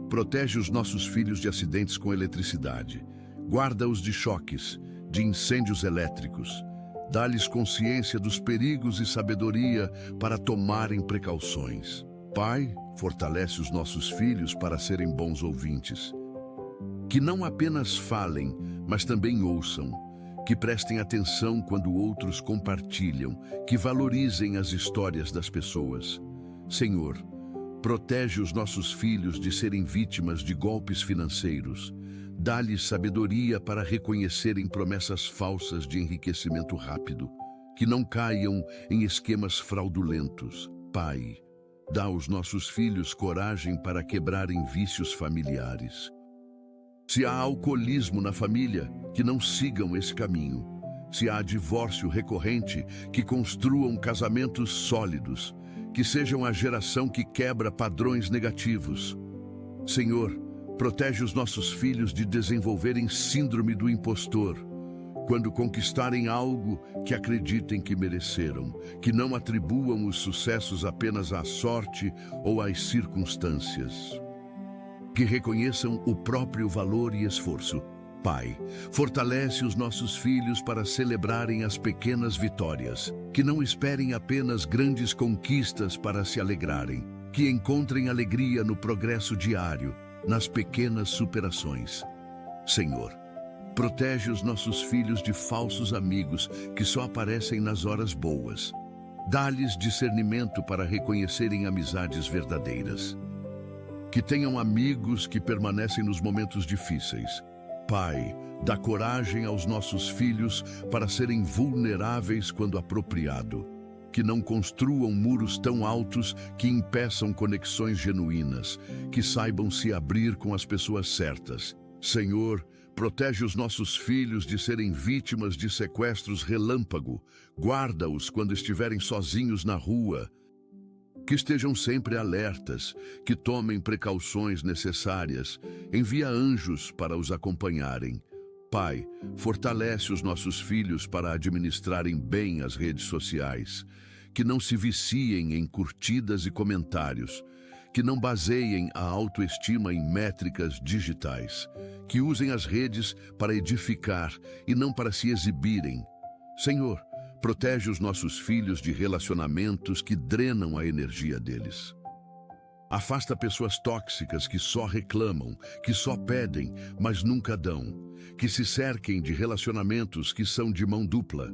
protege os nossos filhos de acidentes com eletricidade. Guarda-os de choques, de incêndios elétricos. Dá-lhes consciência dos perigos e sabedoria para tomarem precauções. Pai, fortalece os nossos filhos para serem bons ouvintes. Que não apenas falem, mas também ouçam. Que prestem atenção quando outros compartilham, que valorizem as histórias das pessoas. Senhor, protege os nossos filhos de serem vítimas de golpes financeiros. Dá-lhes sabedoria para reconhecerem promessas falsas de enriquecimento rápido, que não caiam em esquemas fraudulentos. Pai, dá aos nossos filhos coragem para quebrarem vícios familiares. Se há alcoolismo na família, que não sigam esse caminho. Se há divórcio recorrente, que construam casamentos sólidos, que sejam a geração que quebra padrões negativos. Senhor, protege os nossos filhos de desenvolverem síndrome do impostor, quando conquistarem algo que acreditem que mereceram, que não atribuam os sucessos apenas à sorte ou às circunstâncias. Que reconheçam o próprio valor e esforço. Pai, fortalece os nossos filhos para celebrarem as pequenas vitórias, que não esperem apenas grandes conquistas para se alegrarem, que encontrem alegria no progresso diário, nas pequenas superações. Senhor, Protege os nossos filhos de falsos amigos que só aparecem nas horas boas. Dá-lhes discernimento para reconhecerem amizades verdadeiras. Que tenham amigos que permanecem nos momentos difíceis. Pai, dá coragem aos nossos filhos para serem vulneráveis quando apropriado. Que não construam muros tão altos que impeçam conexões genuínas, que saibam se abrir com as pessoas certas. Senhor, protege os nossos filhos de serem vítimas de sequestros relâmpago. Guarda-os quando estiverem sozinhos na rua. Que estejam sempre alertas, que tomem precauções necessárias. Envia anjos para os acompanharem. Pai, fortalece os nossos filhos para administrarem bem as redes sociais. Que não se viciem em curtidas e comentários. Que não baseiem a autoestima em métricas digitais. Que usem as redes para edificar e não para se exibirem. Senhor, protege os nossos filhos de relacionamentos que drenam a energia deles. Afasta pessoas tóxicas que só reclamam, que só pedem, mas nunca dão. Que se cerquem de relacionamentos que são de mão dupla.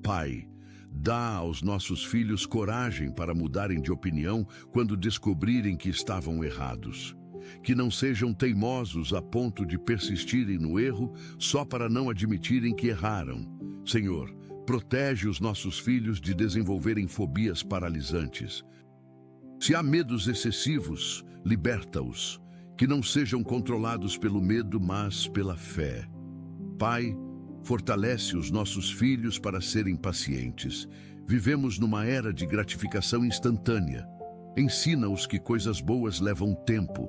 Pai, dá aos nossos filhos coragem para mudarem de opinião quando descobrirem que estavam errados. Que não sejam teimosos a ponto de persistirem no erro só para não admitirem que erraram. Senhor, protege os nossos filhos de desenvolverem fobias paralisantes. Se há medos excessivos, liberta-os. Que não sejam controlados pelo medo, mas pela fé. Pai, fortalece os nossos filhos para serem pacientes. Vivemos numa era de gratificação instantânea. Ensina-os que coisas boas levam tempo.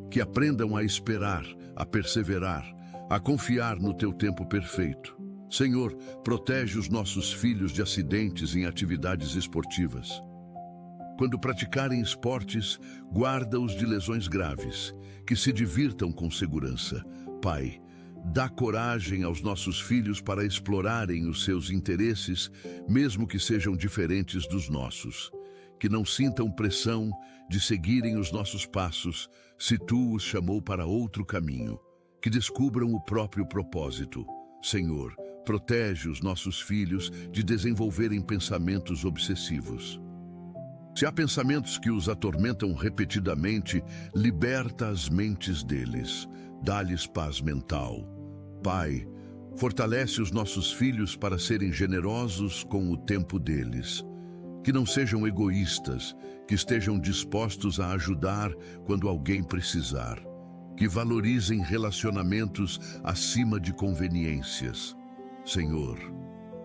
Que aprendam a esperar, a perseverar, a confiar no teu tempo perfeito. Senhor, protege os nossos filhos de acidentes em atividades esportivas. Quando praticarem esportes, guarda-os de lesões graves, que se divirtam com segurança. Pai, dá coragem aos nossos filhos para explorarem os seus interesses, mesmo que sejam diferentes dos nossos. Que não sintam pressão de seguirem os nossos passos, se tu os chamou para outro caminho. Que descubram o próprio propósito. Senhor, protege os nossos filhos de desenvolverem pensamentos obsessivos. Se há pensamentos que os atormentam repetidamente, liberta as mentes deles, dá-lhes paz mental. Pai, fortalece os nossos filhos para serem generosos com o tempo deles. Que não sejam egoístas, que estejam dispostos a ajudar quando alguém precisar. Que valorizem relacionamentos acima de conveniências. Senhor,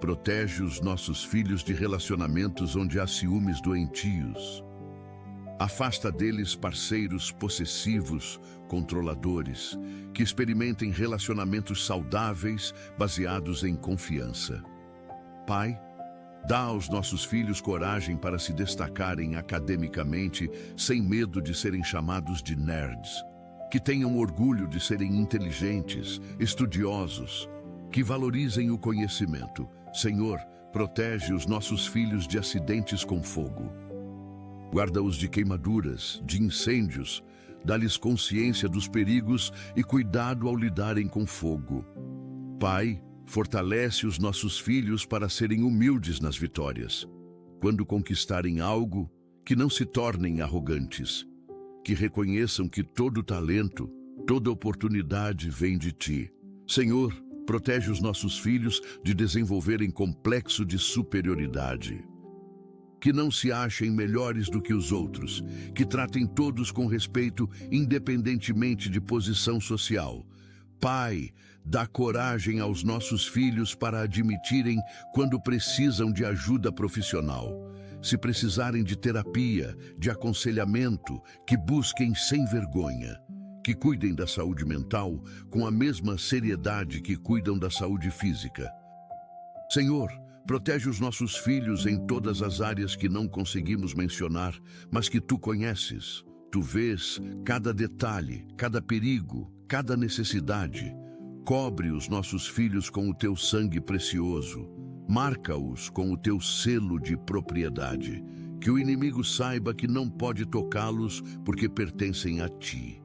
protege os nossos filhos de relacionamentos onde há ciúmes doentios. Afasta deles parceiros possessivos, controladores, que experimentem relacionamentos saudáveis baseados em confiança. Pai, dá aos nossos filhos coragem para se destacarem academicamente sem medo de serem chamados de nerds. Que tenham orgulho de serem inteligentes, estudiosos, que valorizem o conhecimento. Senhor, protege os nossos filhos de acidentes com fogo. Guarda-os de queimaduras, de incêndios, dá-lhes consciência dos perigos e cuidado ao lidarem com fogo. Pai, fortalece os nossos filhos para serem humildes nas vitórias. Quando conquistarem algo, que não se tornem arrogantes. Que reconheçam que todo talento, toda oportunidade vem de ti. Senhor, protege os nossos filhos de desenvolverem complexo de superioridade. Que não se achem melhores do que os outros, que tratem todos com respeito, independentemente de posição social. Pai, dá coragem aos nossos filhos para admitirem quando precisam de ajuda profissional. Se precisarem de terapia, de aconselhamento, que busquem sem vergonha. Que cuidem da saúde mental com a mesma seriedade que cuidam da saúde física. Senhor, protege os nossos filhos em todas as áreas que não conseguimos mencionar, mas que tu conheces. Tu vês cada detalhe, cada perigo, cada necessidade. Cobre os nossos filhos com o teu sangue precioso. Marca-os com o teu selo de propriedade. Que o inimigo saiba que não pode tocá-los porque pertencem a ti.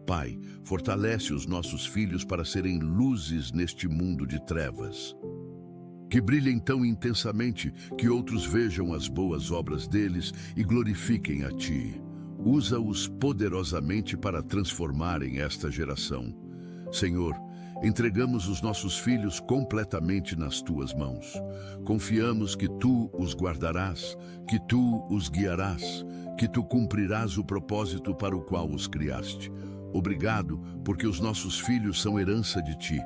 Pai, fortalece os nossos filhos para serem luzes neste mundo de trevas. Que brilhem tão intensamente que outros vejam as boas obras deles e glorifiquem a Ti. Usa-os poderosamente para transformarem esta geração. Senhor, entregamos os nossos filhos completamente nas Tuas mãos. Confiamos que Tu os guardarás, que Tu os guiarás, que Tu cumprirás o propósito para o qual os criaste. Obrigado, porque os nossos filhos são herança de Ti.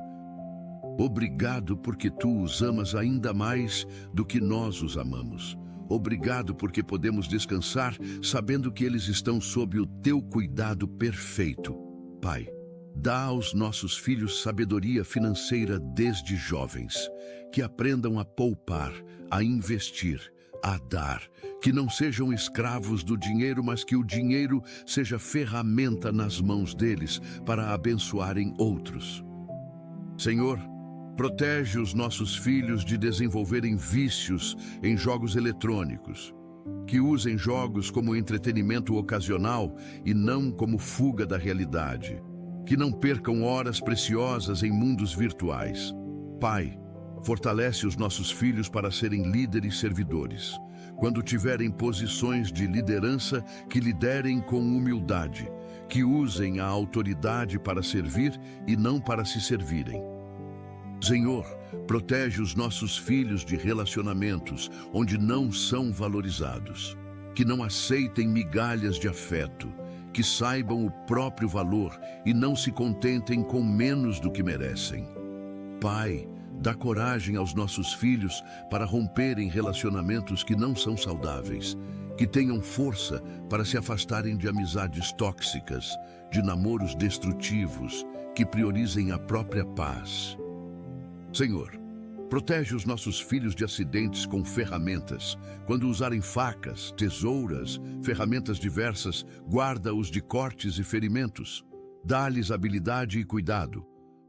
Obrigado, porque Tu os amas ainda mais do que nós os amamos. Obrigado, porque podemos descansar sabendo que eles estão sob o Teu cuidado perfeito. Pai, dá aos nossos filhos sabedoria financeira desde jovens, que aprendam a poupar, a investir, a dar, que não sejam escravos do dinheiro, mas que o dinheiro seja ferramenta nas mãos deles para abençoarem outros. Senhor, protege os nossos filhos de desenvolverem vícios em jogos eletrônicos, que usem jogos como entretenimento ocasional e não como fuga da realidade, que não percam horas preciosas em mundos virtuais. Pai, fortalece os nossos filhos para serem líderes servidores. Quando tiverem posições de liderança, que liderem com humildade, que usem a autoridade para servir e não para se servirem. Senhor, protege os nossos filhos de relacionamentos onde não são valorizados, que não aceitem migalhas de afeto, que saibam o próprio valor e não se contentem com menos do que merecem. Pai, dá coragem aos nossos filhos para romperem relacionamentos que não são saudáveis, que tenham força para se afastarem de amizades tóxicas, de namoros destrutivos, que priorizem a própria paz. Senhor, protege os nossos filhos de acidentes com ferramentas. Quando usarem facas, tesouras, ferramentas diversas, guarda-os de cortes e ferimentos. Dá-lhes habilidade e cuidado.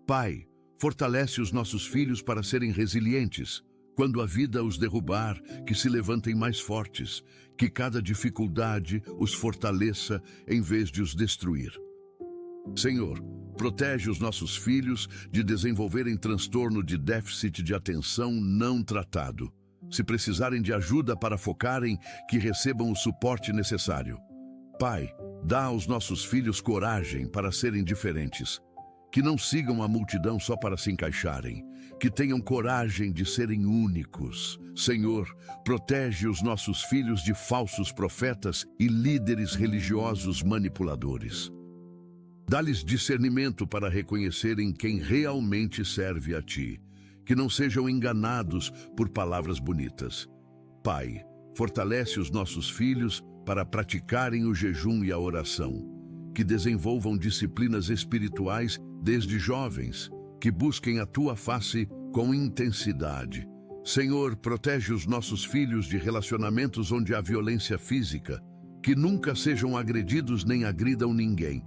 Pai, fortalece os nossos filhos para serem resilientes. Quando a vida os derrubar, que se levantem mais fortes, que cada dificuldade os fortaleça em vez de os destruir. Senhor, protege os nossos filhos de desenvolverem transtorno de déficit de atenção não tratado. Se precisarem de ajuda para focarem, que recebam o suporte necessário. Pai, dá aos nossos filhos coragem para serem diferentes. Que não sigam a multidão só para se encaixarem. Que tenham coragem de serem únicos. Senhor, protege os nossos filhos de falsos profetas e líderes religiosos manipuladores. Dá-lhes discernimento para reconhecerem quem realmente serve a Ti, que não sejam enganados por palavras bonitas. Pai, fortalece os nossos filhos para praticarem o jejum e a oração, que desenvolvam disciplinas espirituais desde jovens, que busquem a Tua face com intensidade. Senhor, protege os nossos filhos de relacionamentos onde há violência física, que nunca sejam agredidos nem agridam ninguém.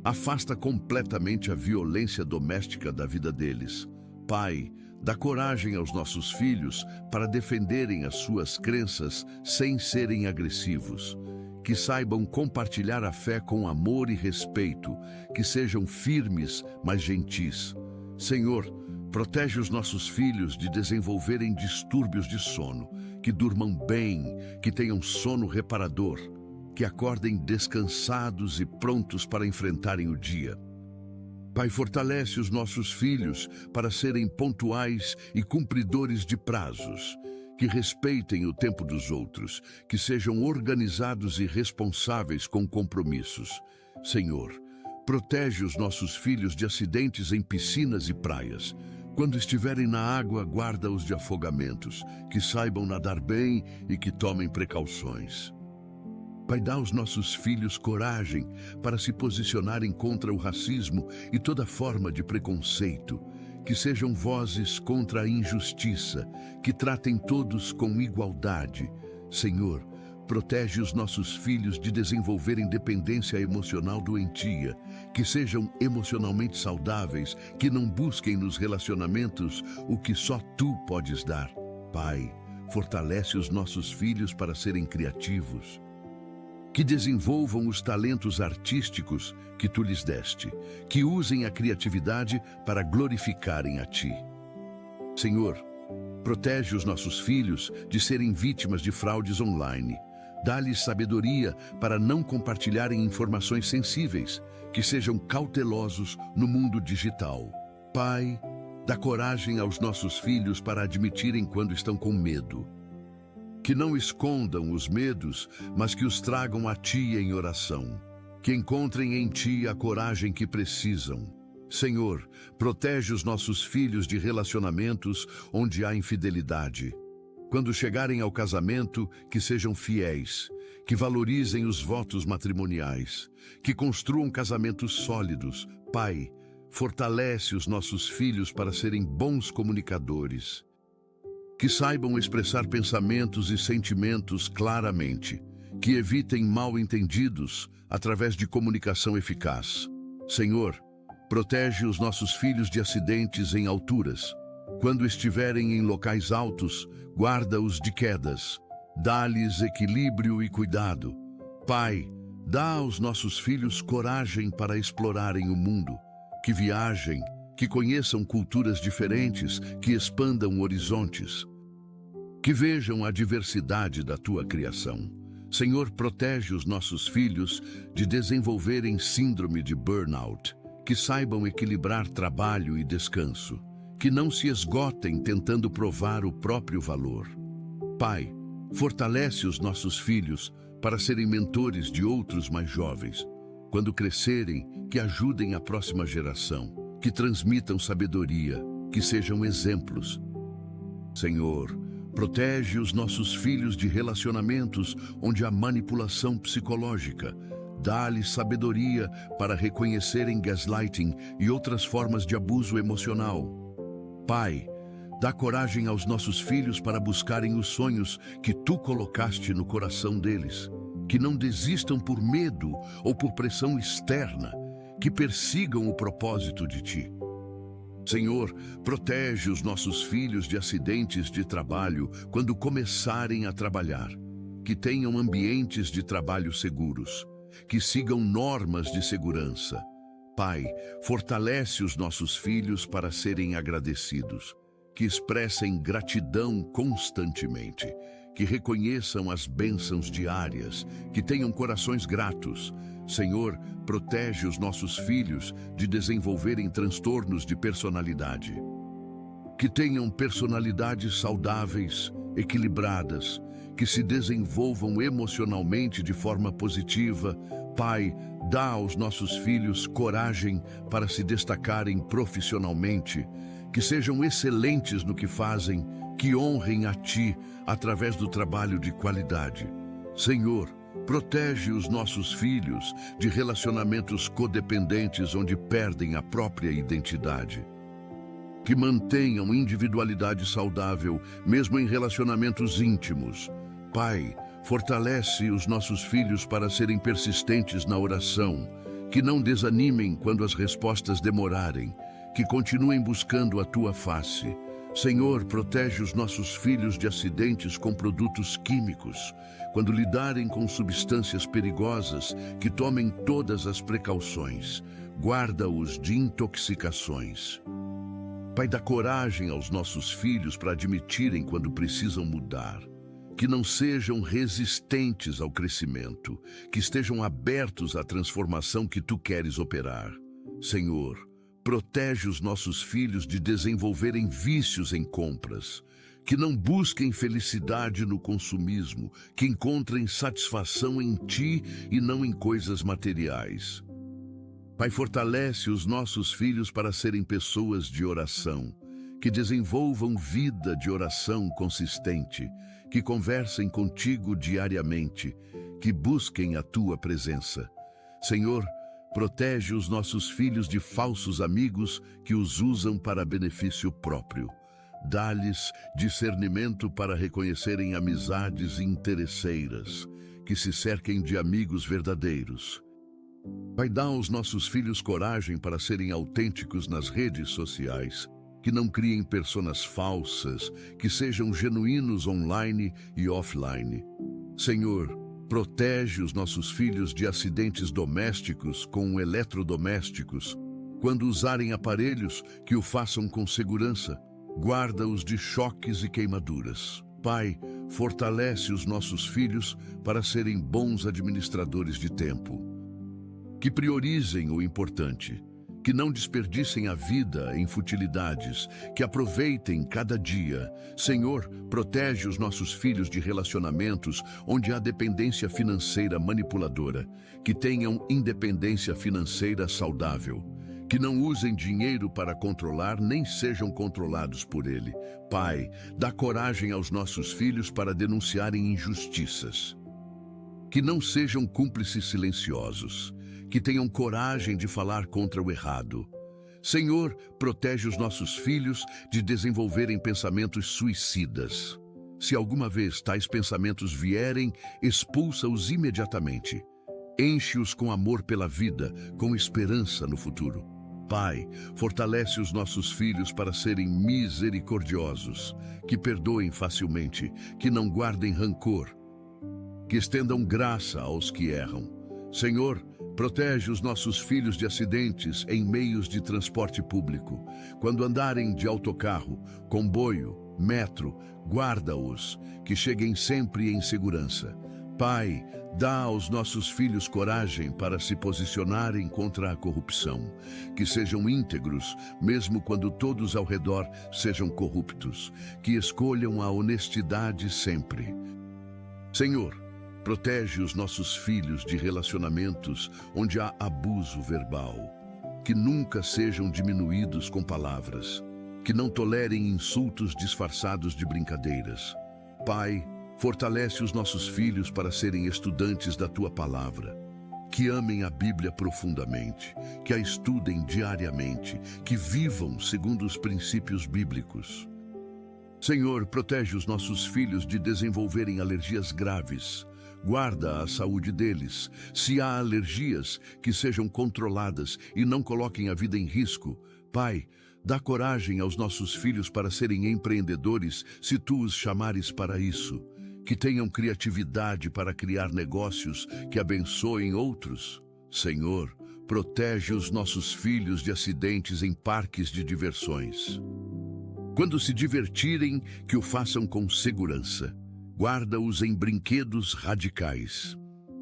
Afasta completamente a violência doméstica da vida deles. Pai, dá coragem aos nossos filhos para defenderem as suas crenças sem serem agressivos. Que saibam compartilhar a fé com amor e respeito, que sejam firmes, mas gentis. Senhor, protege os nossos filhos de desenvolverem distúrbios de sono, que durmam bem, que tenham sono reparador, que acordem descansados e prontos para enfrentarem o dia. Pai, fortalece os nossos filhos para serem pontuais e cumpridores de prazos, que respeitem o tempo dos outros, que sejam organizados e responsáveis com compromissos. Senhor, protege os nossos filhos de acidentes em piscinas e praias. Quando estiverem na água, guarda-os de afogamentos, que saibam nadar bem e que tomem precauções. Pai, dá aos nossos filhos coragem para se posicionarem contra o racismo e toda forma de preconceito, que sejam vozes contra a injustiça, que tratem todos com igualdade. Senhor, protege os nossos filhos de desenvolverem dependência emocional doentia, que sejam emocionalmente saudáveis, que não busquem nos relacionamentos o que só Tu podes dar. Pai, fortalece os nossos filhos para serem criativos, que desenvolvam os talentos artísticos que tu lhes deste, que usem a criatividade para glorificarem a ti. Senhor, protege os nossos filhos de serem vítimas de fraudes online. Dá-lhes sabedoria para não compartilharem informações sensíveis, que sejam cautelosos no mundo digital. Pai, dá coragem aos nossos filhos para admitirem quando estão com medo. Que não escondam os medos, mas que os tragam a Ti em oração. Que encontrem em Ti a coragem que precisam. Senhor, protege os nossos filhos de relacionamentos onde há infidelidade. Quando chegarem ao casamento, que sejam fiéis, que valorizem os votos matrimoniais, que construam casamentos sólidos. Pai, fortalece os nossos filhos para serem bons comunicadores. Que saibam expressar pensamentos e sentimentos claramente, que evitem mal-entendidos através de comunicação eficaz. Senhor, protege os nossos filhos de acidentes em alturas. Quando estiverem em locais altos, guarda-os de quedas. Dá-lhes equilíbrio e cuidado. Pai, dá aos nossos filhos coragem para explorarem o mundo, que viajem, que conheçam culturas diferentes, que expandam horizontes, que vejam a diversidade da Tua criação. Senhor, protege os nossos filhos de desenvolverem síndrome de burnout, que saibam equilibrar trabalho e descanso, que não se esgotem tentando provar o próprio valor. Pai, fortalece os nossos filhos para serem mentores de outros mais jovens. Quando crescerem, que ajudem a próxima geração, que transmitam sabedoria, que sejam exemplos. Senhor, protege os nossos filhos de relacionamentos onde há manipulação psicológica. Dá-lhes sabedoria para reconhecerem gaslighting e outras formas de abuso emocional. Pai, dá coragem aos nossos filhos para buscarem os sonhos que Tu colocaste no coração deles, que não desistam por medo ou por pressão externa, que persigam o propósito de Ti. Senhor, protege os nossos filhos de acidentes de trabalho quando começarem a trabalhar, que tenham ambientes de trabalho seguros, que sigam normas de segurança. Pai, fortalece os nossos filhos para serem agradecidos, que expressem gratidão constantemente, que reconheçam as bênçãos diárias, que tenham corações gratos. Senhor, protege os nossos filhos de desenvolverem transtornos de personalidade, que tenham personalidades saudáveis, equilibradas, que se desenvolvam emocionalmente de forma positiva. Pai, dá aos nossos filhos coragem para se destacarem profissionalmente, que sejam excelentes no que fazem, que honrem a Ti através do trabalho de qualidade. Senhor, protege os nossos filhos de relacionamentos codependentes onde perdem a própria identidade. Que mantenham individualidade saudável, mesmo em relacionamentos íntimos. Pai, fortalece os nossos filhos para serem persistentes na oração, que não desanimem quando as respostas demorarem, que continuem buscando a Tua face. Senhor, protege os nossos filhos de acidentes com produtos químicos. Quando lidarem com substâncias perigosas, que tomem todas as precauções. Guarda-os de intoxicações. Pai, dá coragem aos nossos filhos para admitirem quando precisam mudar. Que não sejam resistentes ao crescimento, que estejam abertos à transformação que Tu queres operar. Senhor, protege os nossos filhos de desenvolverem vícios em compras, que não busquem felicidade no consumismo, que encontrem satisfação em Ti e não em coisas materiais. Pai, fortalece os nossos filhos para serem pessoas de oração, que desenvolvam vida de oração consistente, que conversem contigo diariamente, que busquem a Tua presença. Senhor, protege os nossos filhos de falsos amigos que os usam para benefício próprio. Dá-lhes discernimento para reconhecerem amizades interesseiras, que se cerquem de amigos verdadeiros. Pai, dá aos nossos filhos coragem para serem autênticos nas redes sociais, que não criem personas falsas, que sejam genuínos online e offline. Senhor, protege os nossos filhos de acidentes domésticos com eletrodomésticos, quando usarem aparelhos que o façam com segurança. Guarda-os de choques e queimaduras. Pai, fortalece os nossos filhos para serem bons administradores de tempo. Que priorizem o importante, que não desperdicem a vida em futilidades, que aproveitem cada dia. Senhor, protege os nossos filhos de relacionamentos onde há dependência financeira manipuladora, que tenham independência financeira saudável, que não usem dinheiro para controlar nem sejam controlados por ele. Pai, dá coragem aos nossos filhos para denunciarem injustiças, que não sejam cúmplices silenciosos, que tenham coragem de falar contra o errado. Senhor, protege os nossos filhos de desenvolverem pensamentos suicidas. Se alguma vez tais pensamentos vierem, expulsa-os imediatamente. Enche-os com amor pela vida, com esperança no futuro. Pai, fortalece os nossos filhos para serem misericordiosos, que perdoem facilmente, que não guardem rancor, que estendam graça aos que erram. Senhor, protege os nossos filhos de acidentes em meios de transporte público. Quando andarem de autocarro, comboio, metro, guarda-os, que cheguem sempre em segurança. Pai, dá aos nossos filhos coragem para se posicionarem contra a corrupção, que sejam íntegros, mesmo quando todos ao redor sejam corruptos, que escolham a honestidade sempre. Senhor, protege os nossos filhos de relacionamentos onde há abuso verbal, que nunca sejam diminuídos com palavras, que não tolerem insultos disfarçados de brincadeiras. Pai, fortalece os nossos filhos para serem estudantes da Tua Palavra, que amem a Bíblia profundamente, que a estudem diariamente, que vivam segundo os princípios bíblicos. Senhor, protege os nossos filhos de desenvolverem alergias graves. Guarda a saúde deles. Se há alergias, que sejam controladas e não coloquem a vida em risco. Pai, dá coragem aos nossos filhos para serem empreendedores, se Tu os chamares para isso. Que tenham criatividade para criar negócios que abençoem outros. Senhor, protege os nossos filhos de acidentes em parques de diversões. Quando se divertirem, que o façam com segurança. Guarda-os em brinquedos radicais.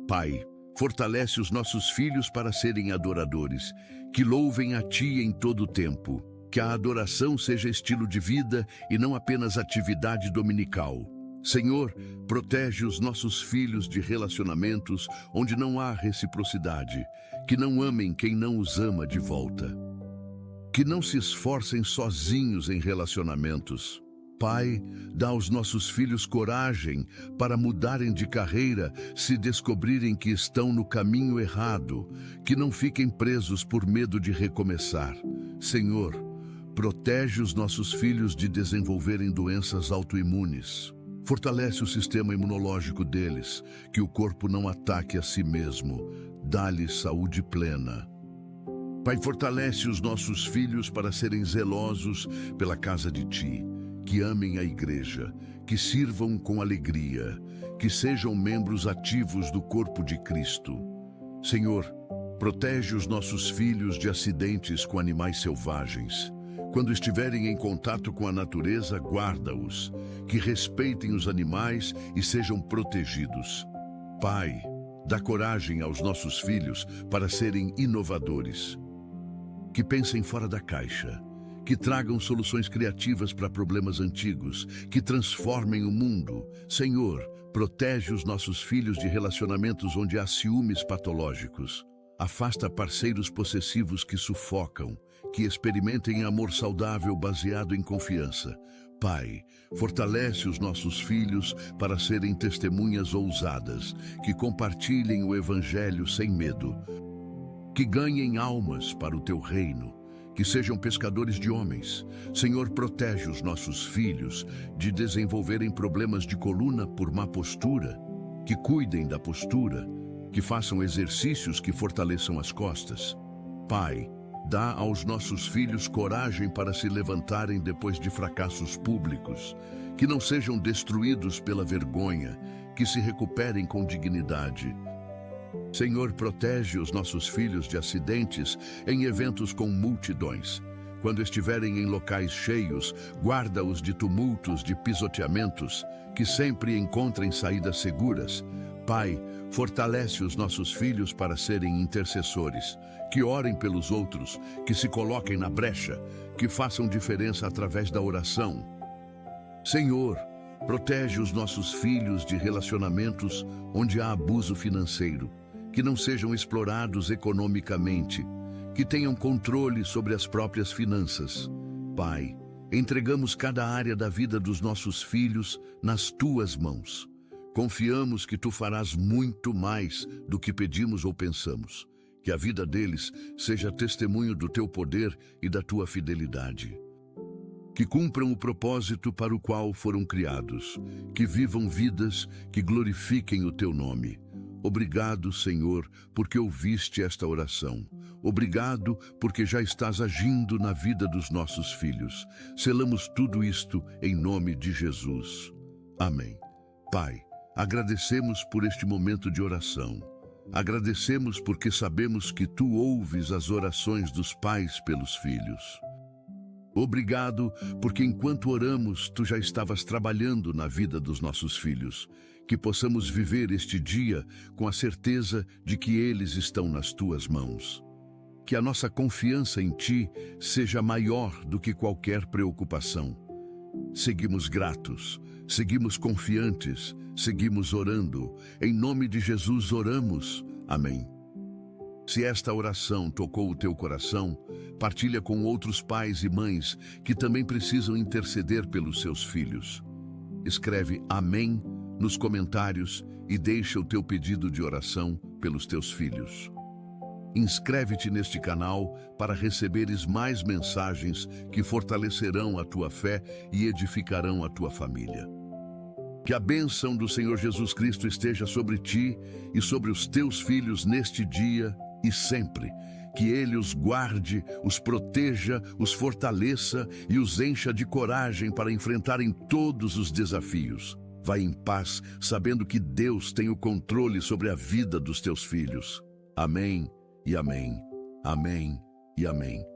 Pai, fortalece os nossos filhos para serem adoradores, que louvem a Ti em todo o tempo. Que a adoração seja estilo de vida e não apenas atividade dominical. Senhor, protege os nossos filhos de relacionamentos onde não há reciprocidade, que não amem quem não os ama de volta, que não se esforcem sozinhos em relacionamentos. Pai, dá aos nossos filhos coragem para mudarem de carreira se descobrirem que estão no caminho errado, que não fiquem presos por medo de recomeçar. Senhor, protege os nossos filhos de desenvolverem doenças autoimunes. Fortalece o sistema imunológico deles, que o corpo não ataque a si mesmo. Dá-lhes saúde plena. Pai, fortalece os nossos filhos para serem zelosos pela casa de Ti, que amem a igreja, que sirvam com alegria, que sejam membros ativos do corpo de Cristo. Senhor, protege os nossos filhos de acidentes com animais selvagens. Quando estiverem em contato com a natureza, guarda-os, que respeitem os animais e sejam protegidos. Pai, dá coragem aos nossos filhos para serem inovadores, que pensem fora da caixa, que tragam soluções criativas para problemas antigos, que transformem o mundo. Senhor, protege os nossos filhos de relacionamentos onde há ciúmes patológicos. Afasta parceiros possessivos que sufocam, que experimentem amor saudável baseado em confiança. Pai, fortalece os nossos filhos para serem testemunhas ousadas, que compartilhem o Evangelho sem medo, que ganhem almas para o Teu reino, que sejam pescadores de homens. Senhor, protege os nossos filhos de desenvolverem problemas de coluna por má postura, que cuidem da postura, que façam exercícios que fortaleçam as costas. Pai, dá aos nossos filhos coragem para se levantarem depois de fracassos públicos, que não sejam destruídos pela vergonha, que se recuperem com dignidade. Senhor, protege os nossos filhos de acidentes em eventos com multidões. Quando estiverem em locais cheios, guarda-os de tumultos, de pisoteamentos, que sempre encontrem saídas seguras. Pai, fortalece os nossos filhos para serem intercessores, que orem pelos outros, que se coloquem na brecha, que façam diferença através da oração. Senhor, protege os nossos filhos de relacionamentos onde há abuso financeiro, que não sejam explorados economicamente, que tenham controle sobre as próprias finanças. Pai, entregamos cada área da vida dos nossos filhos nas tuas mãos. Confiamos que tu farás muito mais do que pedimos ou pensamos. Que a vida deles seja testemunho do teu poder e da tua fidelidade. Que cumpram o propósito para o qual foram criados. Que vivam vidas que glorifiquem o teu nome. Obrigado, Senhor, porque ouviste esta oração. Obrigado porque já estás agindo na vida dos nossos filhos. Selamos tudo isto em nome de Jesus. Amém. Pai, agradecemos por este momento de oração. Agradecemos porque sabemos que tu ouves as orações dos pais pelos filhos. Obrigado porque enquanto oramos, tu já estavas trabalhando na vida dos nossos filhos. Que possamos viver este dia com a certeza de que eles estão nas tuas mãos. Que a nossa confiança em ti seja maior do que qualquer preocupação. Seguimos gratos, seguimos confiantes, seguimos orando. Em nome de Jesus oramos. Amém. Se esta oração tocou o teu coração, partilha com outros pais e mães que também precisam interceder pelos seus filhos. Escreve Amém nos comentários e deixa o teu pedido de oração pelos teus filhos. Inscreve-te neste canal para receberes mais mensagens que fortalecerão a tua fé e edificarão a tua família. Que a bênção do Senhor Jesus Cristo esteja sobre ti e sobre os teus filhos neste dia e sempre. Que Ele os guarde, os proteja, os fortaleça e os encha de coragem para enfrentarem todos os desafios. Vai em paz, sabendo que Deus tem o controle sobre a vida dos teus filhos. Amém e amém. Amém e amém.